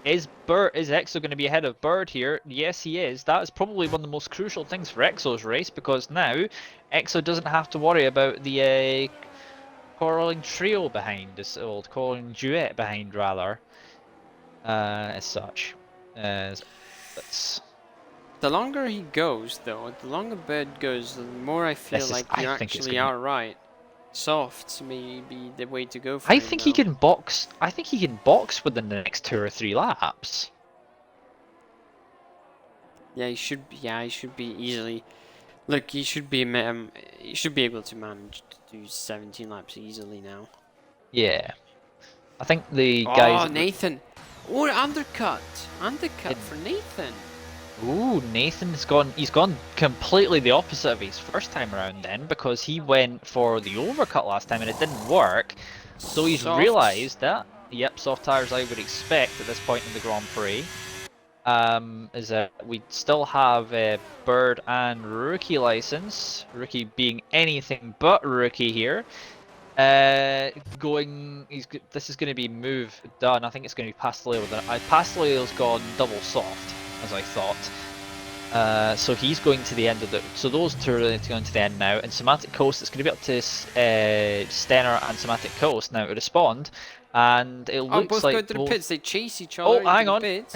S2: Is EXO going to be ahead of Bird here? Yes, he is. That is probably one of the most crucial things for EXO's race, because now EXO doesn't have to worry about the quarreling trio behind, this old quarreling duet behind, rather. As such. That's...
S1: The longer he goes, though, the longer Bird goes, the more I feel like you actually are right. Softs may be the way to go for
S2: I
S1: him
S2: think he
S1: now.
S2: can box. I think he can box within the next 2 or 3 laps.
S1: Yeah, he should. Yeah, he should be easily. Look, he should be. He should be able to manage to do 17 laps easily now.
S2: Yeah, I think the guys.
S1: Oh, Nathan! Oh, undercut! Undercut
S2: In,
S1: for Nathan.
S2: Ooh, Nathan's gone. He's gone completely the opposite of his first time around then, because he went for the overcut last time and it didn't work. So he's
S1: Softs.
S2: realised that. Yep, soft tires I would expect at this point in the Grand Prix. Is that we still have Bird and Rookie license. Rookie being anything but rookie here. This is going to be move done. I think it's going to be Pasteleo. Pasteleo's gone double soft, as I thought. So he's going to the end of the. So those two are going to the end now. And Semantic Coast, it's going to be up to Stenner and Semantic Coast now to respond. And it looks
S1: both
S2: like
S1: go to the
S2: both...
S1: pits. They chase each other.
S2: Oh,
S1: into
S2: hang
S1: the
S2: on.
S1: Pits.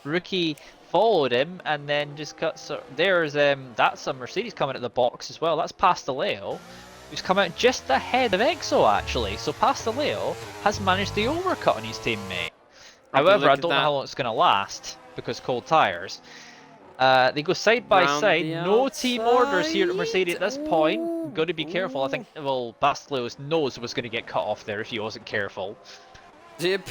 S2: Rookie followed him and then just cut. So there's that's a Mercedes coming at the box as well. That's Pasteleo, who's come out just ahead of EXO actually. So Pasteleo has managed the overcut on his teammate. However, I don't know how long it's going to last because cold tires. They go side by side. No team orders here at Mercedes at this point. Got to be careful. I think, well, Bastleo's nose was going to get cut off there if he wasn't careful.
S1: Zip.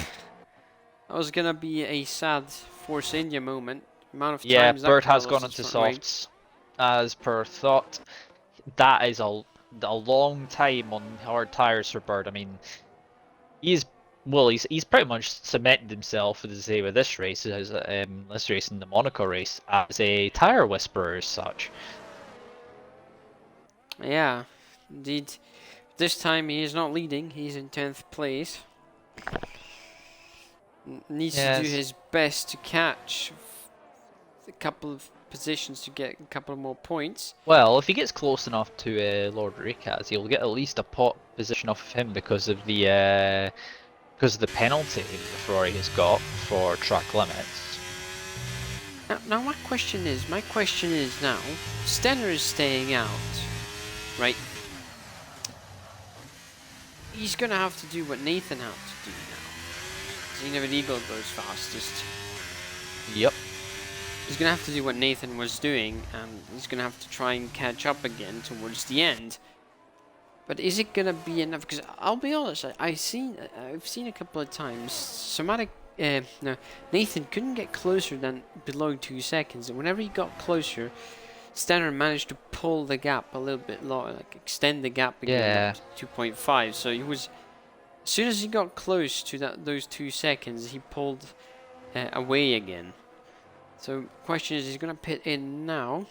S1: That was gonna be a sad Force India moment. Amount of
S2: Yeah,
S1: times
S2: Bird
S1: that
S2: has
S1: car
S2: gone
S1: lost
S2: into
S1: its front wing.
S2: softs as per thought. That is a long time on hard tires for Bird. I mean, he's pretty much cemented himself, as I say, with this race, as this race in the Monaco race, as a tire whisperer as such.
S1: Yeah, indeed. This time he is not leading. He's in 10th place. Needs to do his best to catch a couple of positions to get a couple more points.
S2: Well, if he gets close enough to Lord Ricaz, he'll get at least a pot position off of him because of the penalty the Ferrari has got for track limits.
S1: Now my question is now, Stenner is staying out, right? He's gonna have to do what Nathan had to do now. Xenovid Eagle goes fastest.
S2: Yep.
S1: He's going to have to do what Nathan was doing, and he's going to have to try and catch up again towards the end. But is it going to be enough? Because I'll be honest, I've seen a couple of times, Nathan couldn't get closer than below 2 seconds, and whenever he got closer, Stenner managed to pull the gap a little bit lower, like extend the gap again to 2.5. So he was, as soon as he got close to those 2 seconds, he pulled away again. So question is, he's going to pit in now.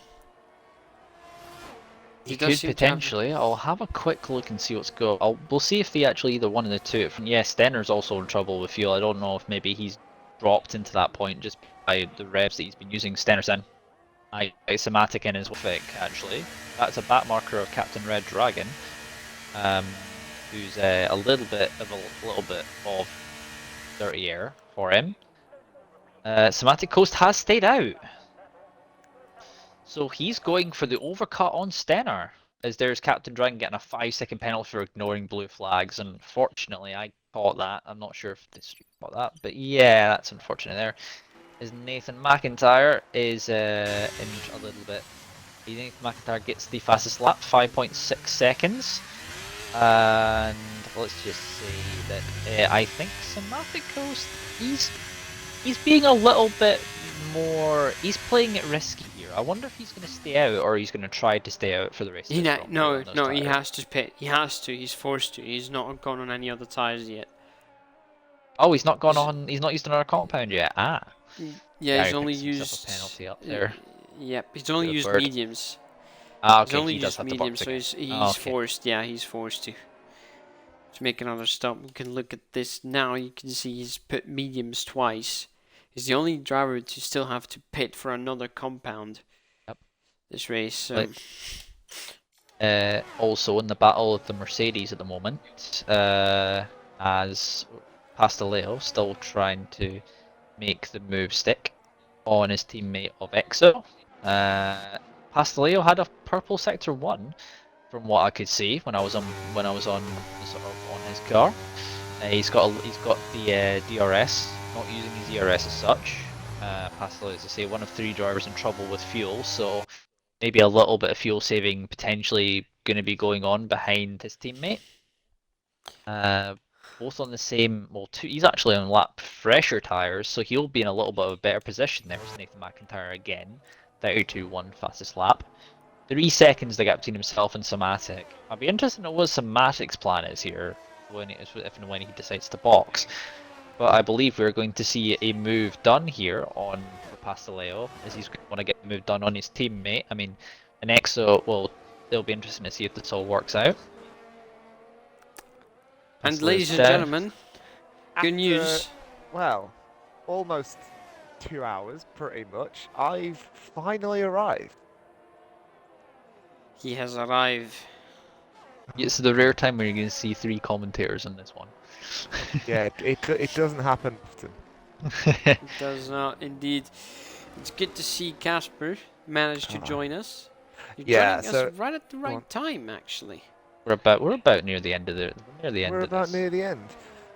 S2: He could potentially. I'll have a quick look and see what's going. We'll see if they actually either one of the two. Yeah, Stenner's also in trouble with fuel. I don't know if maybe he's dropped into that point just by the revs that he's been using. Stenner's in. Somatic in his Wolfic, actually. That's a back marker of Captain Red Dragon, who's a little bit of dirty air for him. Semantic Coast has stayed out. So he's going for the overcut on Stenner, as there's Captain Dragon getting a 5-second penalty for ignoring blue flags. Unfortunately, I caught that. I'm not sure if this caught that, but yeah, that's unfortunate there. As Nathan McIntyre is in a little bit. Nathan McIntyre gets the fastest lap, 5.6 seconds. And let's just say that I think Semantic Coast, he's being a little bit more. He's playing it risky here. I wonder if he's going to stay out or he's going to try to stay out for the race.
S1: No, he has to pit. He has to. He's forced to. He's not gone on any other tires yet.
S2: Oh, he's not gone on. He's not used another compound yet. Ah.
S1: Yeah, he's only used
S2: a penalty up there.
S1: Yep, he's only used mediums.
S2: Ah, okay.
S1: He's only
S2: he does
S1: used
S2: have
S1: mediums, so he's forced. Yeah, he's forced to make another stop. We can look at this now. You can see he's put mediums twice. He's the only driver to still have to pit for another compound.
S2: Yep.
S1: This race. So.
S2: Also in the battle of the Mercedes at the moment, as Pasteleo still trying to make the move stick on his teammate of EXO. Pasteleo had a purple sector 1, from what I could see when I was on sort of on his car. He's got the DRS, not using his ERS as such. Pascal, as I say, one of 3 drivers in trouble with fuel, so maybe a little bit of fuel saving potentially going to be going on behind his teammate. Both on the same, well, he's actually on lap fresher tyres, so he'll be in a little bit of a better position there as Nathan McIntyre again. 32.1 fastest lap. 3 seconds the gap between himself and Somatic. I'd be interested to know what Somatic's plan is here, if and when he decides to box. But I believe we're going to see a move done here for Pasteleo, as he's going to want to get the move done on his teammate. I mean, an EXO, well, it'll be interesting to see if this all works out.
S1: And ladies and gentlemen, good news.
S3: Well, almost 2 hours, pretty much. I've finally arrived.
S1: He has arrived.
S2: It's the rare time where you're going to see 3 commentators in this one.
S3: Yeah, it doesn't happen often.
S1: It does not, indeed. It's good to see Casper manage to join us. You're joining us right at the right time, actually.
S2: We're about near the end of the
S3: near the end.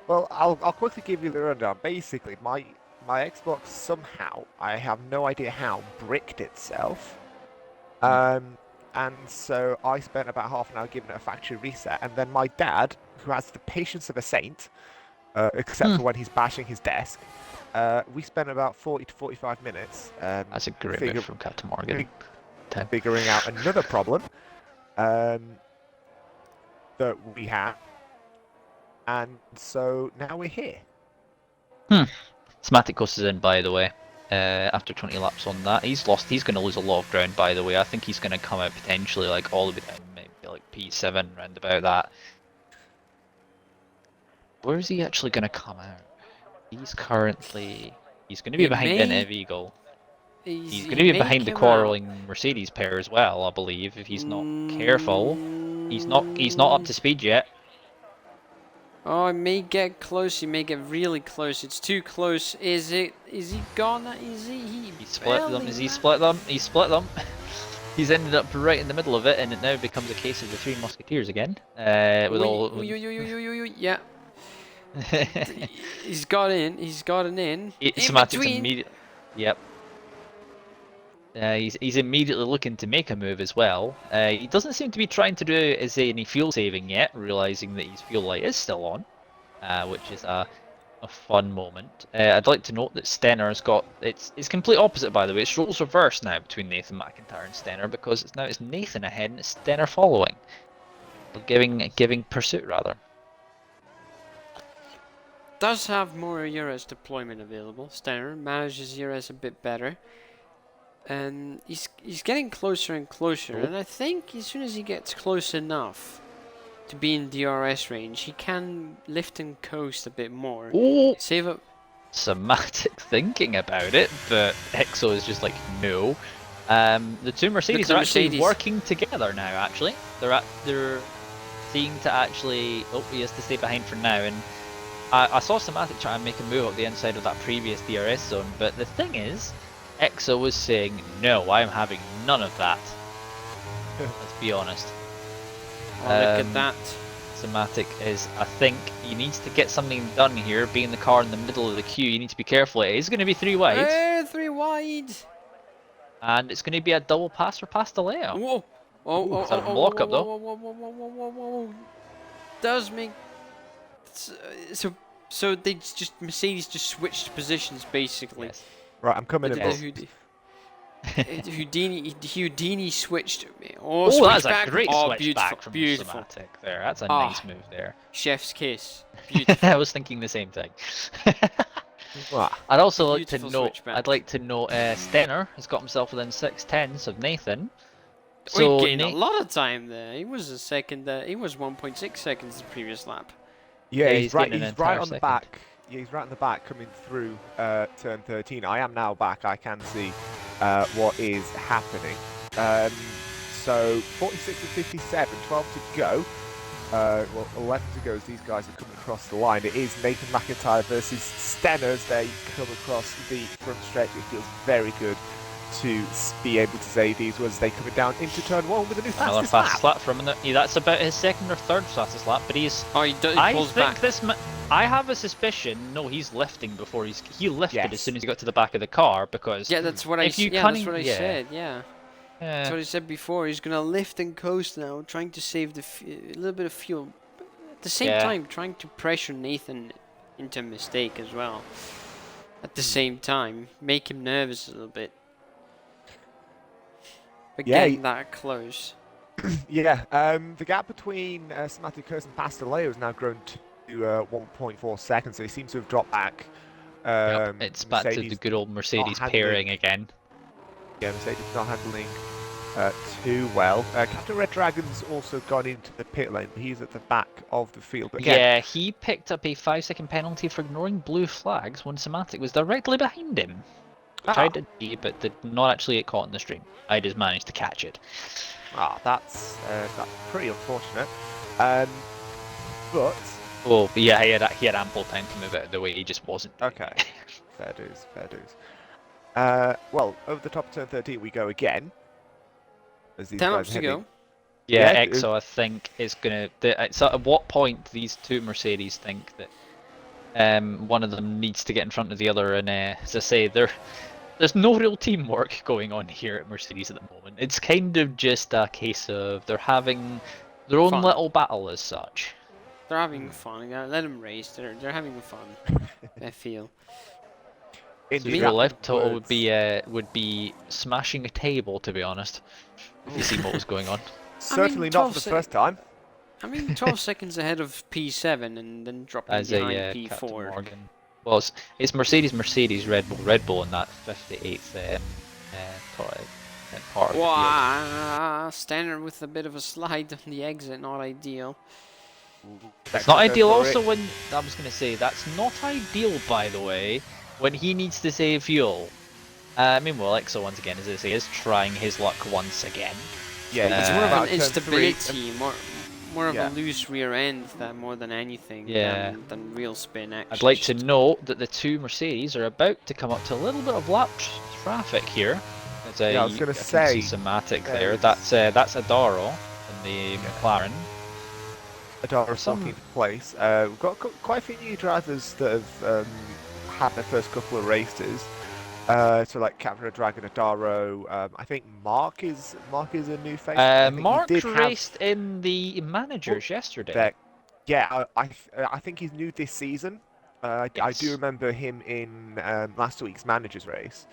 S3: Well, I'll quickly give you the rundown. Basically, my Xbox somehow, I have no idea how, bricked itself. And so I spent about half an hour giving it a factory reset, and then my dad, who has the patience of a saint, except for when he's bashing his desk, we spent about 40 to 45 minutes.
S2: That's a great move from Captain Morgan.
S3: Figuring out another problem that we have, and so now we're here.
S2: Smaticos is in, by the way. After 20 laps on that, he's going to lose a lot of ground, by the way. I think he's going to come out potentially like all the way down, maybe like P7, round about that. Where is he actually going to come out? He's going to be behind NF Eagle. He's going to be behind the quarreling Mercedes pair as well, I believe, if he's not careful. He's not up to speed yet.
S1: Oh, it may get close. He may get really close. It's too close. Is he gone? He
S2: split them. He split them. He split them. He's ended up right in the middle of it, and it now becomes a case of the 3 Musketeers again.
S1: Yeah. He's got in. He's gotten in.
S2: Somatic's immediately. Yep. He's immediately looking to make a move as well. He doesn't seem to be trying to do any fuel saving yet, realizing that his fuel light is still on, which is a fun moment. I'd like to note that Stenner's got it's complete opposite, by the way. It's roles reversed now between Nathan McIntyre and Stenner, because it's Nathan ahead and it's Stenner following, giving pursuit rather.
S1: Does have more ERS deployment available. Stenner manages ERS a bit better. And he's getting closer and closer, and I think as soon as he gets close enough to be in DRS range, he can lift and coast a bit more.
S2: Oh,
S1: save up.
S2: Somatic thinking about it, but Exo is just like no. The 2 Mercedes are actually working together now. Actually, they're seeing to actually. Oh, he has to stay behind for now, and I saw Somatic try and make a move up the inside of that previous DRS zone, but the thing is, Exo was saying, no, I'm having none of that. Let's be honest.
S1: Oh, look at that.
S2: Somatic is, I think, he needs to get something done here, being the car in the middle of the queue. You need to be careful. It is going to be 3 wide.
S1: 3 wide.
S2: And it's going to be a double pass for Pasteleo.
S1: Whoa. Oh,
S2: is that a block up though?
S1: Whoa. Does make... So they Mercedes just switched positions, basically.
S3: Yes. Right, I'm coming in.
S1: Houdini switched.
S2: Oh, that's a great switch
S1: beautiful,
S2: back from
S1: beautiful.
S2: Somatic there. That's a nice move there.
S1: Chef's kiss. Beautiful.
S2: I was thinking the same thing. I'd also like to note. Stenner has got himself within 6/10 of Nathan.
S1: So he gained a lot of time there. He was he was 1.6 seconds the previous lap.
S3: Yeah, he's right on the back. Yeah, he's right in the back coming through turn 13. I am now back. I can see what is happening. So 46 to 57, 12 to go. Well, 11 to go as these guys are coming across the line. It is Nathan McIntyre versus Stenner as they come across the front stretch. It feels very good to be able to say these was they coming down into turn 1 with a new
S2: Another
S3: fastest
S2: fastest
S3: lap.
S2: lap from him. Yeah, that's about his second or third fastest lap, but he's...
S1: Oh, he
S2: I
S1: pulls
S2: think
S1: back.
S2: this... I have a suspicion, no, he's lifting before he lifted as
S3: Yes.
S2: soon as he got to the back of the car, because...
S1: Yeah, that's what I
S2: if you
S1: yeah,
S2: can't
S1: that's what I
S2: yeah.
S1: said, yeah. That's what I said before. He's gonna lift and coast now, trying to save a little bit of fuel. But at the same time, trying to pressure Nathan into a mistake as well. At the same time, make him nervous a little bit. But getting that close.
S3: Yeah, the gap between Samaticus and Pasteleo has now grown to 1.4 seconds, so he seems to have dropped back.
S2: It's back to the good old Mercedes pairing again.
S3: Yeah, Mercedes not handling too well. Captain Red Dragon's also gone into the pit lane, but he's at the back of the field. But again,
S2: yeah, he picked up a 5-second penalty for ignoring blue flags when Samatic was directly behind him. Tried to do, but did not actually get caught in the stream. I just managed to catch it.
S3: That's pretty unfortunate. But
S2: oh, but yeah, he had ample time to move out of the way. He just wasn't.
S3: Okay, fair dues, fair dues. Well, over the top of turn 13 we go again. As these
S1: 10
S3: guys
S1: laps to
S3: heading.
S1: go.
S2: Yeah, EXO I think is gonna. So at what point these two Mercedes think that one of them needs to get in front of the other, and as I say, there's no real teamwork going on here at Mercedes at the moment. It's kind of just a case of they're having their own little battle as such.
S1: They're having fun. Let them race. They're having fun. I feel.
S2: Your life total would be smashing a table, to be honest. If you see what was going on.
S3: Certainly not for the first time.
S1: I mean, 12 seconds ahead of P7 and then dropping behind P4.
S2: Well, it's Mercedes, Red Bull in that 58th part of the field.
S1: Standard with a bit of a slide on the exit, not ideal.
S2: It's not ideal also when, I was going to say, that's not ideal, by the way, when he needs to save fuel. Meanwhile, EXO once again, as I say, is trying his luck once again.
S3: Yeah,
S1: it's more of an instability, more of a loose rear end more than anything than real spin action.
S2: I'd like to note that the two Mercedes are about to come up to a little bit of lap traffic here.
S3: I was going to say,
S2: Samatic there. That's Adaro in the McLaren.
S3: Adaro 14th place. We've got quite a few new drivers that have had their first couple of races. So like Captain Dragon, Adaro. I think Mark is a new face.
S2: Mark raced in the managers yesterday.
S3: Yeah, I think he's new this season. Yes. I do remember him in last week's managers race.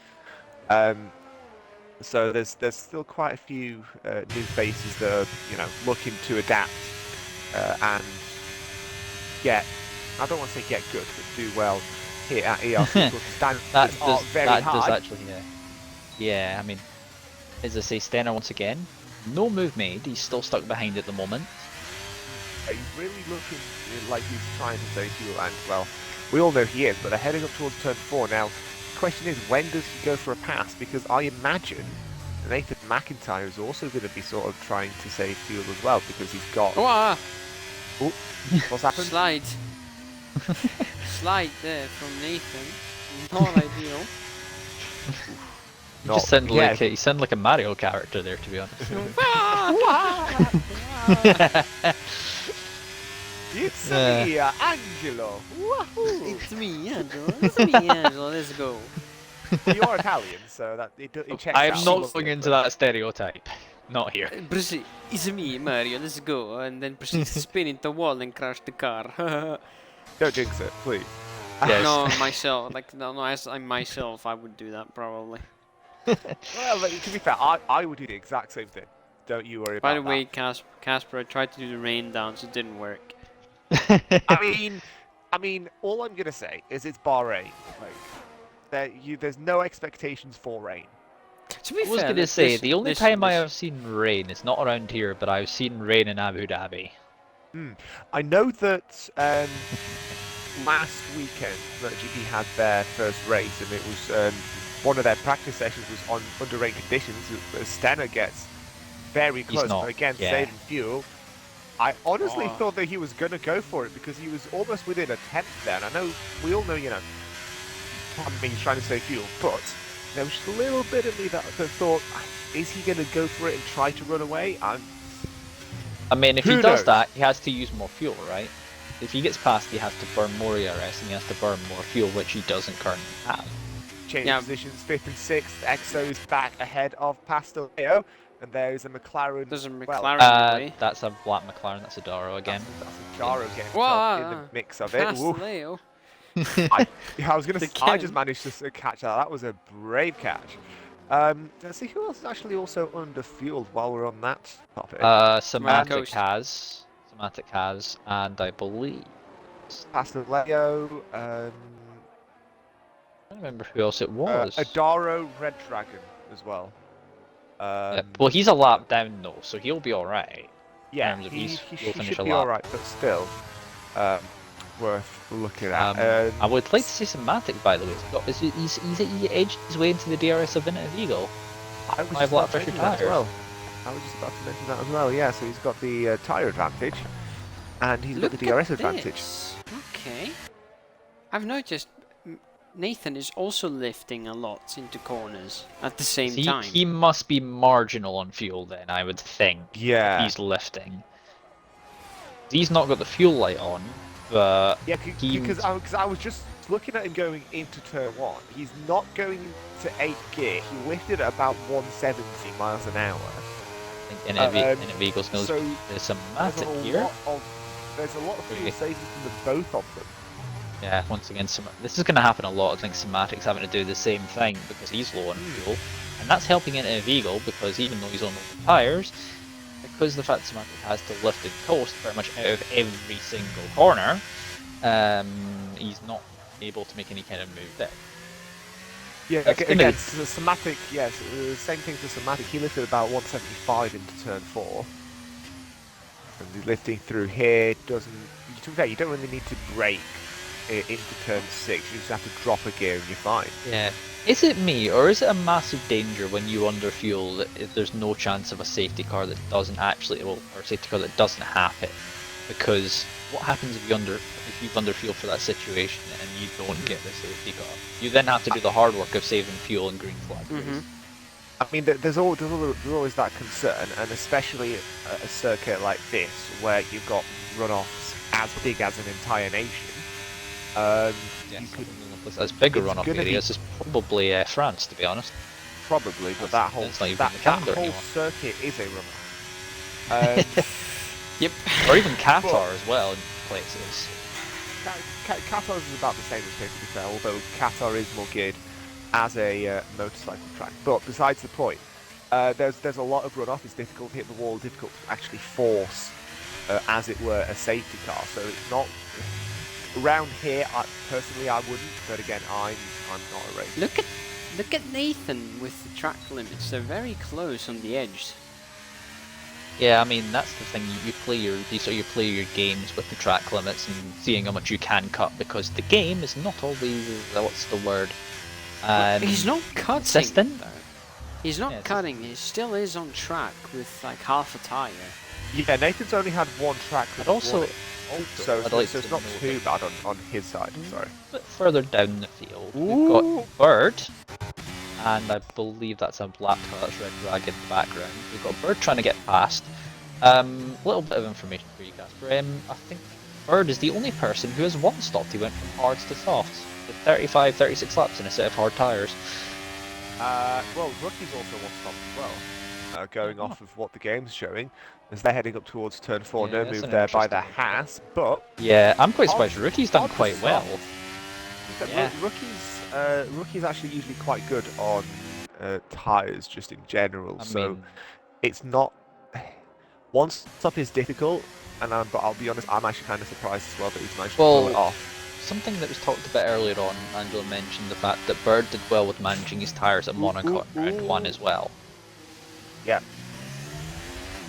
S3: So there's still quite a few new faces that are looking to adapt and get. I don't want to say get good, but do well here at ERC.
S2: that does actually, yeah. I mean, as I say, Stenner once again, no move made. He's still stuck behind at the moment.
S3: He's really looking like he's trying to save fuel, and well, we all know he is. But they're heading up towards turn 4 now. The question is, when does he go for a pass? Because I imagine Nathan McIntyre is also going to be sort of trying to save fuel as well, because he's got. Oh, what's happened?
S1: Slide. Slide there from Nathan. Not ideal.
S2: You just sound like a Mario character there, to be honest.
S3: It's me, Angelo.
S1: It's me, Angelo. Let's go.
S3: You're Italian, so that it checks out.
S2: I'm not going into that stereotype. Not here.
S1: It's me, Mario. Let's go. And then proceed to spin into the wall and crash the car.
S3: Don't jinx it, please.
S2: Yes.
S1: No, myself. As I'm myself, I would do that probably.
S3: Well, to be fair, I would do the exact same thing. Don't you worry about that.
S1: By the way, Casper, I tried to do the rain dance. It didn't work.
S3: I mean, all I'm gonna say is it's Bahrain. Like, there's no expectations for rain.
S1: To be
S2: I was
S1: fair,
S2: gonna say the only time I have seen rain is not around here, but I've seen rain in Abu Dhabi.
S3: I know that last weekend MotoGP had their first race, and it was one of their practice sessions was under rain conditions. Stenner gets very close, but again saving fuel. I honestly thought that he was going to go for it because he was almost within a tenth there. And I know we all know, he's trying to save fuel, but there was just a little bit of me that thought, is he going to go for it and try to run away?
S2: I mean, if he
S3: Who
S2: does
S3: knows?
S2: that, he has to use more fuel, right? If he gets past, he has to burn more ERS, and he has to burn more fuel, which he doesn't currently have.
S3: Change positions, 5th and 6th. Exo is back ahead of Pasteleo, and there's a McLaren.
S1: There's a McLaren away.
S2: That's a black McLaren. That's a Daro again.
S3: That's a Jaro getting himself
S1: Whoa,
S3: in the mix of it.
S1: Pasteleo.
S3: I was gonna. I
S1: Again.
S3: just managed to catch that. That was a brave catch. Let's see who else is actually also under fueled while we're on that topic.
S2: Somatic has, and I believe
S3: Pasteleo.
S2: I don't remember who else it was.
S3: Adaro Red Dragon as well.
S2: Well, he's a lap down though, so he'll be all right.
S3: Yeah,
S2: in terms of
S3: he
S2: finish
S3: should
S2: a
S3: be
S2: lap.
S3: all right, but still, worth looking at.
S2: I would like to see Somatic, by the way. He edged his way into the DRS of Eagle.
S3: I was
S2: 5 lap pressure
S3: that as
S2: tires.
S3: well. I was just about to mention that as well. Yeah, so he's got the tyre advantage, and he's got the DRS advantage.
S1: This. Okay. I've noticed Nathan is also lifting a lot into corners at the same time.
S2: He must be marginal on fuel then, I would think.
S3: Yeah.
S2: He's lifting. He's not got the fuel light on, but
S3: yeah, because I was just looking at him going into turn 1. He's not going into 8th gear. He lifted at about 170 miles an hour.
S2: in a vehicle's nose.
S3: So
S2: there's some Matic here.
S3: There's a lot of fuel saving from the both of them.
S2: Yeah, once again, this is going to happen a lot. I think Somatic's having to do the same thing because he's low on fuel, and that's helping into Vigo because even though he's on the tyres, because the fact Somatic has to lift and coast pretty much out of every single corner, he's not able to make any kind of move there.
S3: Yeah, again, Somatic, yes, same thing for Somatic. He lifted about 175 into turn 4. And he's lifting through here, to be fair, you don't really need to brake into turn 6, you just have to drop a gear and you're fine.
S2: Yeah. Is it me, or is it a massive danger when you underfuel that there's no chance of a safety car that doesn't actually, or a safety car that doesn't have it? Because what happens if you've underfueled for that situation and you don't get the safety car? You then have to do the hard work of saving fuel and green flag.
S3: I mean, there's always that concern, and especially a circuit like this, where you've got runoffs as big as an entire nation.
S2: As big a runoff areas is probably France, to be honest.
S3: Probably, but that whole circuit is a runoff.
S1: Yep.
S2: Or even Qatar as well in places.
S3: Qatar is about the same as here, to be fair, although Qatar is more geared as a motorcycle track. But besides the point, there's a lot of runoff. It's difficult to hit the wall, difficult to actually force, as it were, a safety car. So it's not around here. Personally, I wouldn't. But again, I'm not a racer.
S1: Look at Nathan with the track limits. They're very close on the edge.
S2: Yeah, I mean that's the thing. You play your games with the track limits and seeing how much you can cut, because the game is not always what's the word.
S1: He's not cutting.
S2: Consistent?
S1: He's not cutting. He still is on track with like half a tire.
S3: Yeah, Nathan's only had one track.
S2: But also,
S3: so it's not too bad on his side. Sorry.
S2: A bit further down the field, we've got Bird, and I believe that's a black car. That's Red Dragon in the background. We've got Bird trying to get past. Little bit of information for you, Casper. I think Bird is the only person who has one-stopped. He went from hards to softs with 35, 36 laps in a set of hard tyres.
S3: Well, Rookie's also one-stopped as well. Going off of what the game's showing, as they're heading up towards turn 4, no move there by the Haas, but...
S2: Yeah, I'm quite surprised. Rookie's done quite well.
S3: Yeah. Rookie's actually usually quite good on tyres, just in general, so it's not... One stop is difficult, but I'll be honest, I'm actually kind of surprised as well that he's managed to pull it off.
S2: Something that was talked about earlier on, Angela mentioned the fact that Bird did well with managing his tyres at Monaco in round 1 as well.
S3: Yeah.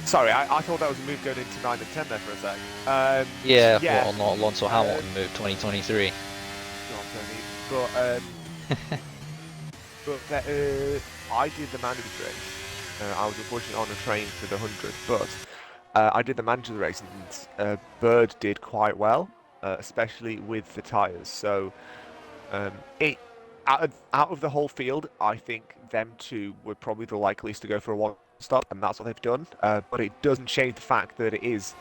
S3: Sorry, I thought that was a move going into 9 and 10 there for a sec.
S2: Well, not Alonso Hamilton move 2023.
S3: But I did the manager's race. I was unfortunately on a train for the 100, but I did the manager's race, and Bird did quite well, especially with the tyres. So out of the whole field, I think them two were probably the likeliest to go for a one stop, and that's what they've done. But it doesn't change the fact that it is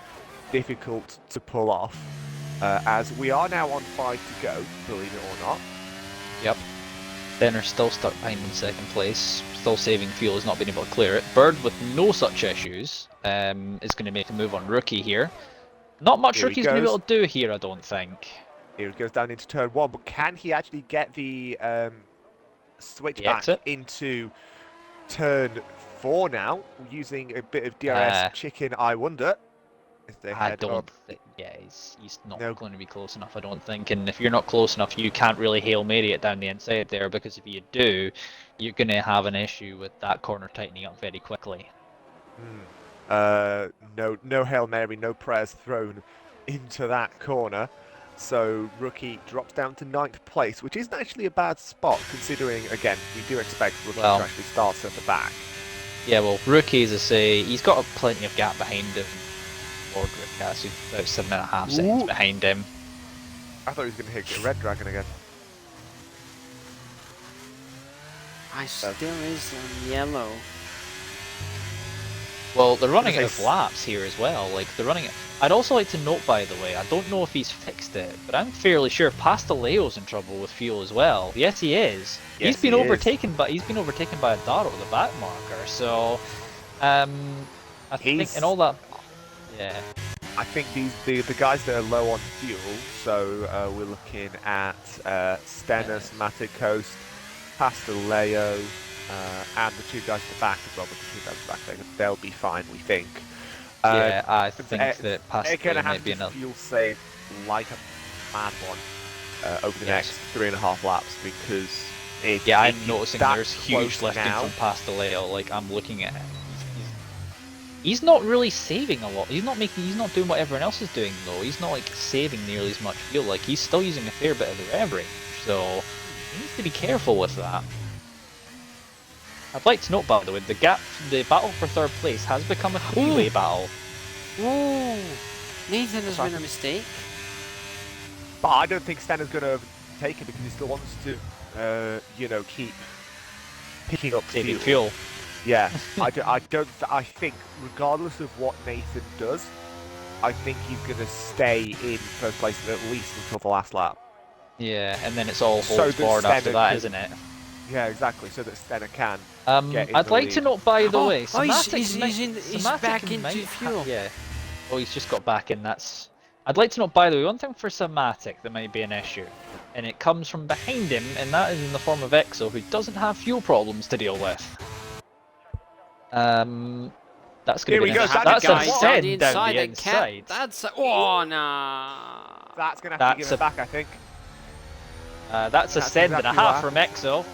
S3: difficult to pull off, as we are now on 5 to go, believe it or not.
S2: Yep. Stenner still stuck behind in second place, still saving fuel, has not been able to clear it. Bird with no such issues is going to make a move on Rookie here. Not much
S3: Here he
S2: Rookie's going to be
S3: goes.
S2: able to do here, I don't think.
S3: Here it goes down into turn 1, but can he actually get the switch
S2: The
S3: back
S2: exit?
S3: into turn 4 now, using a bit of DRS chicken, I wonder? If they
S2: I
S3: head
S2: don't
S3: up.
S2: think, yeah, he's not
S3: No.
S2: going to be close enough, I don't think. And if you're not close enough, you can't really Hail Mary it down the inside there, because if you do, you're going to have an issue with that corner tightening up very quickly.
S3: No Hail Mary, no prayers thrown into that corner. So Rookie drops down to 9th place, which isn't actually a bad spot, considering, again, we do expect Rookie to actually start at the back.
S2: Yeah, well, Rookie, as I say, he's got plenty of gap behind him. Lord Rickaz, who's about 7.5 seconds behind him.
S3: I thought he was going to hit a Red Dragon again.
S1: I still is on yellow.
S2: Well, they're running out of laps here as well. Like, they're running. I'd also like to note, by the way, I don't know if he's fixed it, but I'm fairly sure Pastaleo's in trouble with fuel as well. Yes, he is.
S3: Yes,
S2: he's been overtaken by a Daro at the back marker. So, I think in all that, yeah.
S3: I think the guys that are low on fuel. So we're looking at Stennis, Maticos, Pastaleo. And the two guys at the back as well, but the two guys at the back, they'll be fine, we think.
S2: Yeah, I think that
S3: Pastaleo
S2: might be enough.
S3: Fuel save like a mad one over the next 3.5 laps, because
S2: I'm noticing there's huge lifting
S3: now
S2: from Pastaleo. Like, I'm looking at it. He's not really saving a lot. He's not doing what everyone else is doing though. He's not like saving nearly as much fuel. Like, he's still using a fair bit of the rev range, so he needs to be careful with that. I'd like to note, by the way, the battle for 3rd place has become a 3-way battle.
S1: Ooh, Nathan has made a mistake.
S3: But I don't think Stenner's going to take it, because he still wants to, keep picking up fuel. Yeah, I think regardless of what Nathan does, I think he's going to stay in 1st place at least until the last lap.
S2: Yeah, and then it's all holds forward after that, isn't it?
S3: Yeah, exactly. So that Stenner can.
S2: I'd like to note, by the way,
S1: he's back into fuel.
S2: Yeah. Oh, he's just got back in. I'd like to note, by the way, one thing for Somatic that might be an issue, and it comes from behind him, and that is in the form of Exo, who doesn't have fuel problems to deal with. That's going to be that's a send down the inside.
S1: That's nah.
S3: That's going to have to give it back, I think.
S2: That's a send and a half from Exo.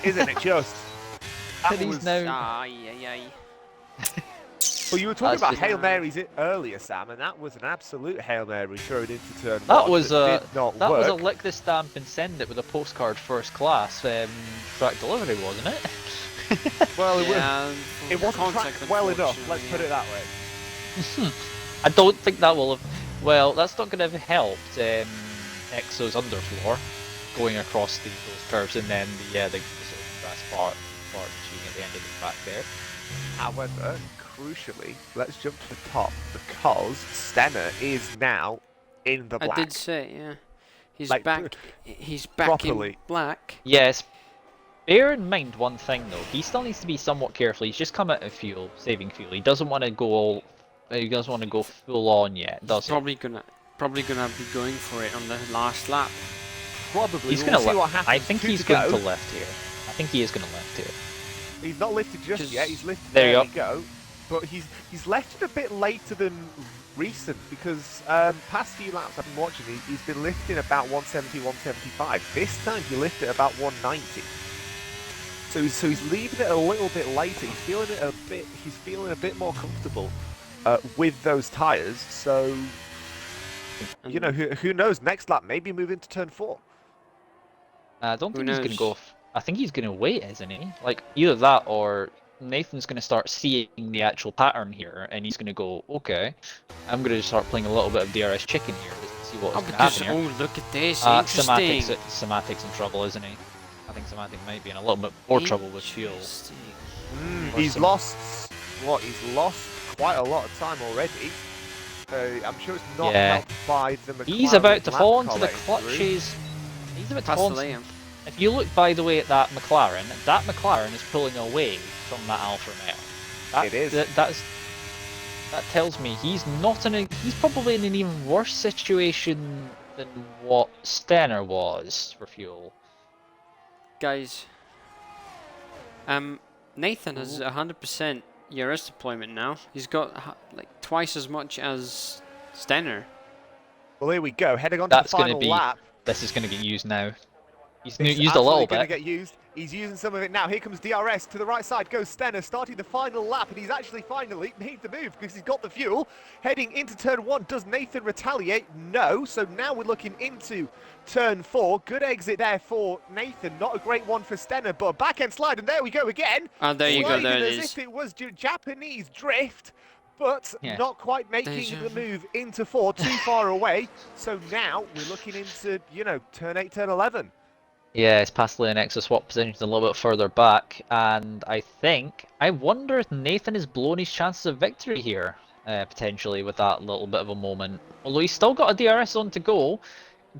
S3: Isn't it just?
S2: That was now.
S3: Well, you were talking about Hail Marys earlier, Sam, and that was an absolute Hail Mary thrown into turn 1.
S2: That was a lick the stamp and send it with a postcard 1st class track delivery, wasn't it?
S3: Well, it wasn't tracked well enough. Let's put it that way.
S2: I don't think that will have. Well, that's not going to have helped Exo's underfloor going across those curves, and then the sort of grass part machine at the end of the track there.
S3: However, crucially, let's jump to the top, because Stenner is now in the black.
S1: I did say, yeah. He's back. He's back in black.
S2: Yes. Bear in mind one thing though. He still needs to be somewhat careful. He's just come out of saving fuel. He doesn't want to go full on yet, does he?
S1: Probably gonna be going for it on the last lap.
S3: Probably.
S2: He's gonna lift. I think he's going to lift here. I think he is going to lift here.
S3: He's not lifted just yet. He's lifted.
S2: There you
S3: go. But he's left it a bit later than recent, because past few laps I've been watching, he's been lifting about 170, 175. This time he lifted about 190. So he's leaving it a little bit later. He's feeling a bit more comfortable with those tyres. So who knows? Next lap, maybe move into turn 4.
S2: I don't think he's going to go. I think he's going to wait, isn't he? Like, either that or Nathan's going to start seeing the actual pattern here, and he's going to go, okay, I'm going to start playing a little bit of DRS chicken here to see what's going to happen here.
S1: Oh, look at this! Interesting.
S2: Somatic's in trouble, isn't he? I think Samatic might be in a little bit more trouble with fuel.
S3: He's lost, what, he's lost quite a lot of time already. I'm sure it's not helped by the McLaren.
S2: He's about to fall into the
S3: through.
S2: clutches. He's about to
S1: Past
S2: fall
S1: the
S2: into...
S1: Liam.
S2: If you look, by the way, at that McLaren is pulling away from that Alfa Romeo.
S3: It is.
S2: That tells me he's not in a... He's probably in an even worse situation than what Stenner was for fuel.
S1: Guys, Nathan has 100% ERS deployment now. He's got like twice as much as Stenner.
S3: Well, here we go. Heading on to the final lap.
S2: This is going to get used now. He's
S3: It's
S2: used a little
S3: going to
S2: bit.
S3: get used. He's using some of it now. Here comes DRS. To the right side goes Stenner, starting the final lap, and he's actually finally made the move because he's got the fuel. Heading into turn 1. Does Nathan retaliate? No. So now we're looking into turn 4. Good exit there for Nathan. Not a great one for Stenner, but a back-end slide, and there we go again.
S1: And there you go, there it is.
S3: As if it was Japanese drift, but not quite making the move into 4, too far away. So now we're looking into, you know, turn 8, turn 11.
S2: Yeah, it's past lane exit swap positions a little bit further back, and I wonder if Nathan has blown his chances of victory here, potentially, with that little bit of a moment. Although he's still got a DRS zone to go,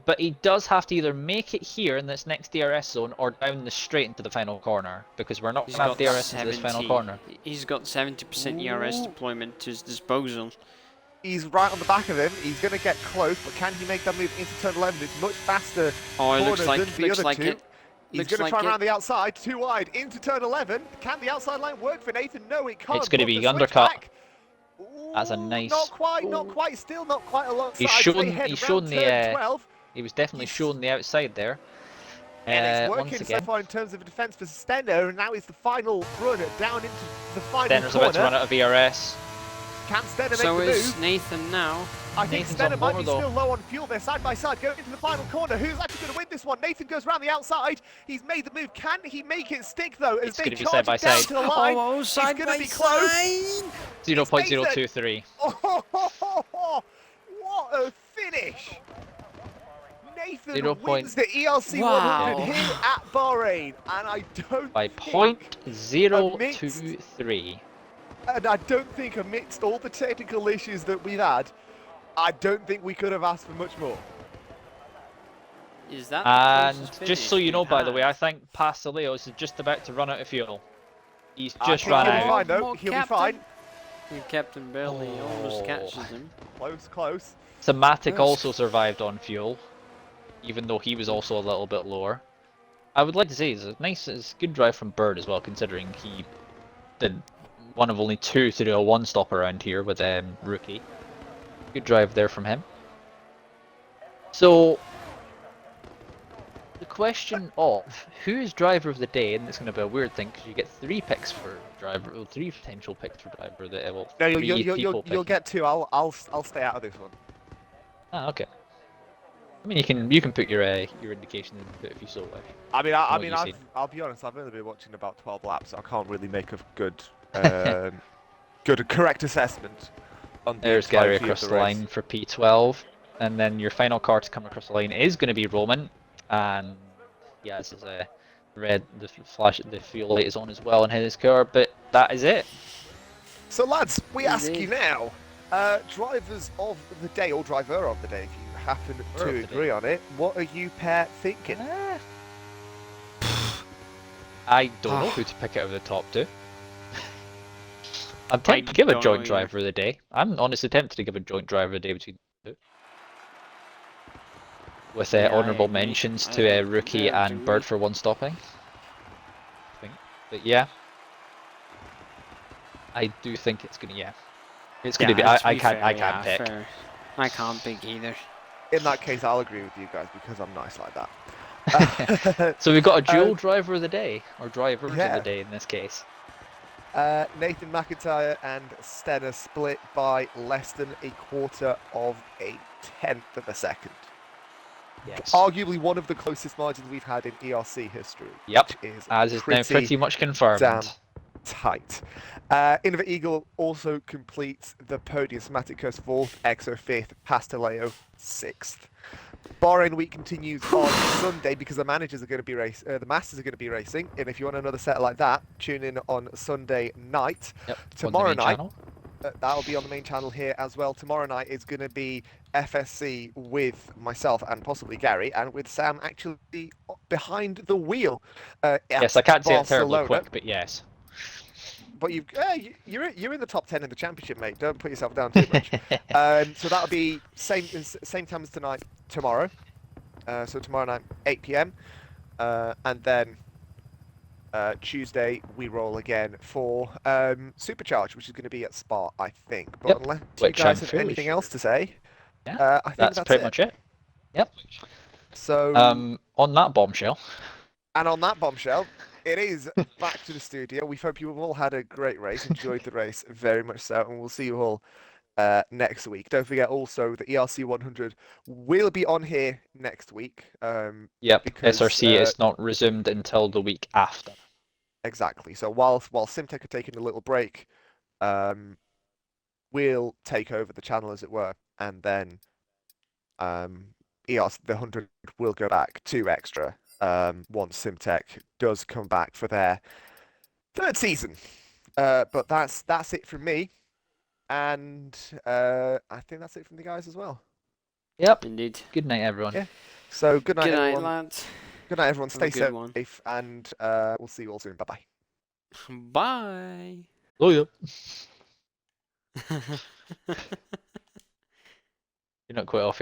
S2: but he does have to either make it here in this next DRS zone or down the straight into the final corner, because we're not going to have DRS into this final corner.
S1: He's got 70% ERS deployment to his disposal.
S3: He's right on the back of him. He's going to get close, but can he make that move into turn 11? It's much faster corner than the other two. He's going to try around the outside, too wide, into turn 11. Can the outside line work for Nathan? No, it can't.
S2: It's going to be undercut. That's a nice...
S3: Not quite, still not quite alongside.
S2: He's shown the... He was definitely shown the outside there.
S3: And it's working so far in terms of defence for Stenner, and now it's the final run down into the final
S2: Stenner's
S3: corner.
S2: about to run out of ERS.
S3: Can Stenner make the
S1: move? So is
S3: Nathan
S1: now.
S3: I think Stenner might be still low on fuel. They're side by side going into the final corner. Who's actually going to win this one? Nathan goes around the outside. He's made the move. Can he make it stick though? As they charge down to the line. He's going to be close.
S2: 0.023.
S3: What a finish! Nathan wins the ERC 100 here at Bahrain, and I don't
S2: by 0.023.
S3: And I don't think amidst all the technical issues that we've had, I don't think we could have asked for much more.
S1: Is that
S2: and just so you know, by the way, I think Pasaleos is just about to run out of fuel. He's just run out.
S3: He'll be fine, though. He'll be fine.
S1: Captain barely almost catches him.
S3: Close.
S2: Samatic also survived on fuel, even though he was also a little bit lower. I would like to say it's a good drive from Bird as well, considering he did one of only 2 to do a 1-stop around here with Rookie. Good drive there from him. So, the question of who is driver of the day, and it's going to be a weird thing because you get 3 picks for driver, 3 potential picks for driver.
S3: No, you'll get 2. I'll stay out of this one.
S2: Ah, okay. I mean, you can put your indication in if you so wish.
S3: I'll be honest. I've only been watching about 12 laps. So I can't really make a good, correct assessment.
S2: There's Gary across the line for P12, and then your final car to come across the line is going to be Roman, and yeah, this is the fuel light is on as well in his car, but that is it.
S3: So lads, we ask you now, drivers of the day or driver of the day, if you happen to agree on it, what are you pair thinking?
S2: I don't know who to pick out of the top 2. I'm tempted to give a joint driver of the day. I'm honestly tempted to give a joint driver of the day between the 2. With honourable mentions to Rookie and Bird for 1 stopping. But yeah. I do think it's gonna It's gonna be I can't pick.
S1: Fair. I can't pick either.
S3: In that case I'll agree with you guys because I'm nice like that.
S2: So we've got a dual driver of the day, or drivers of the day in this case.
S3: Nathan McIntyre and Stenner split by less than a quarter of a tenth of a second.
S2: Yes.
S3: Arguably one of the closest margins we've had in ERC history.
S2: Yep,
S3: is
S2: as is now pretty much confirmed.
S3: Damn tight. Innova Eagle also completes the podium. Samatic Curse 4th, Exo 5th, Pasteleo 6th. Bahrain week continues on Sunday because the managers are going to be the masters are going to be racing. And if you want another set like that, tune in on Sunday night.
S2: Yep.
S3: Tomorrow
S2: on the main
S3: night,
S2: channel.
S3: that'll be on the main channel here as well. Tomorrow night is going to be FSC with myself and possibly Gary, and with Sam actually behind the wheel.
S2: Yes,
S3: At
S2: I can't say it terribly
S3: Barcelona.
S2: quick, but yes.
S3: But you're in the top 10 in the championship, mate. Don't put yourself down too much. So that'll be same time as tonight, tomorrow. So tomorrow night, 8 p.m. And then Tuesday we roll again for Supercharge, which is going to be at Spa, I think. But
S2: Yep.
S3: unless you
S2: Which
S3: guys
S2: I'm
S3: have
S2: fairly
S3: anything
S2: sure.
S3: else to say,
S2: Yeah,
S3: I think
S2: that's
S3: that's
S2: pretty
S3: it.
S2: much it. Yep.
S3: So
S2: on that bombshell.
S3: And on that bombshell, it is back to the studio. We hope you have all had a great race, enjoyed the race very much so, and we'll see you all next week. Don't forget also the ERC 100 will be on here next week.
S2: Yep.
S3: Because,
S2: SRC is not resumed until the week after.
S3: Exactly. So while Simtech are taking a little break, we'll take over the channel as it were, and then ERC the 100 will go back to extra once Simtech does come back for their third season. But that's it from me, and I think that's it from the guys as well.
S2: Yep.
S1: Indeed.
S2: Good night, everyone.
S3: Yeah. So good night,
S1: Good night,
S3: everyone.
S1: lads.
S3: Good night, everyone.
S1: Have a
S3: Stay
S1: good one.
S3: safe, and we'll see you all soon. Bye bye.
S1: Bye.
S2: Oh yeah. You're not quite off.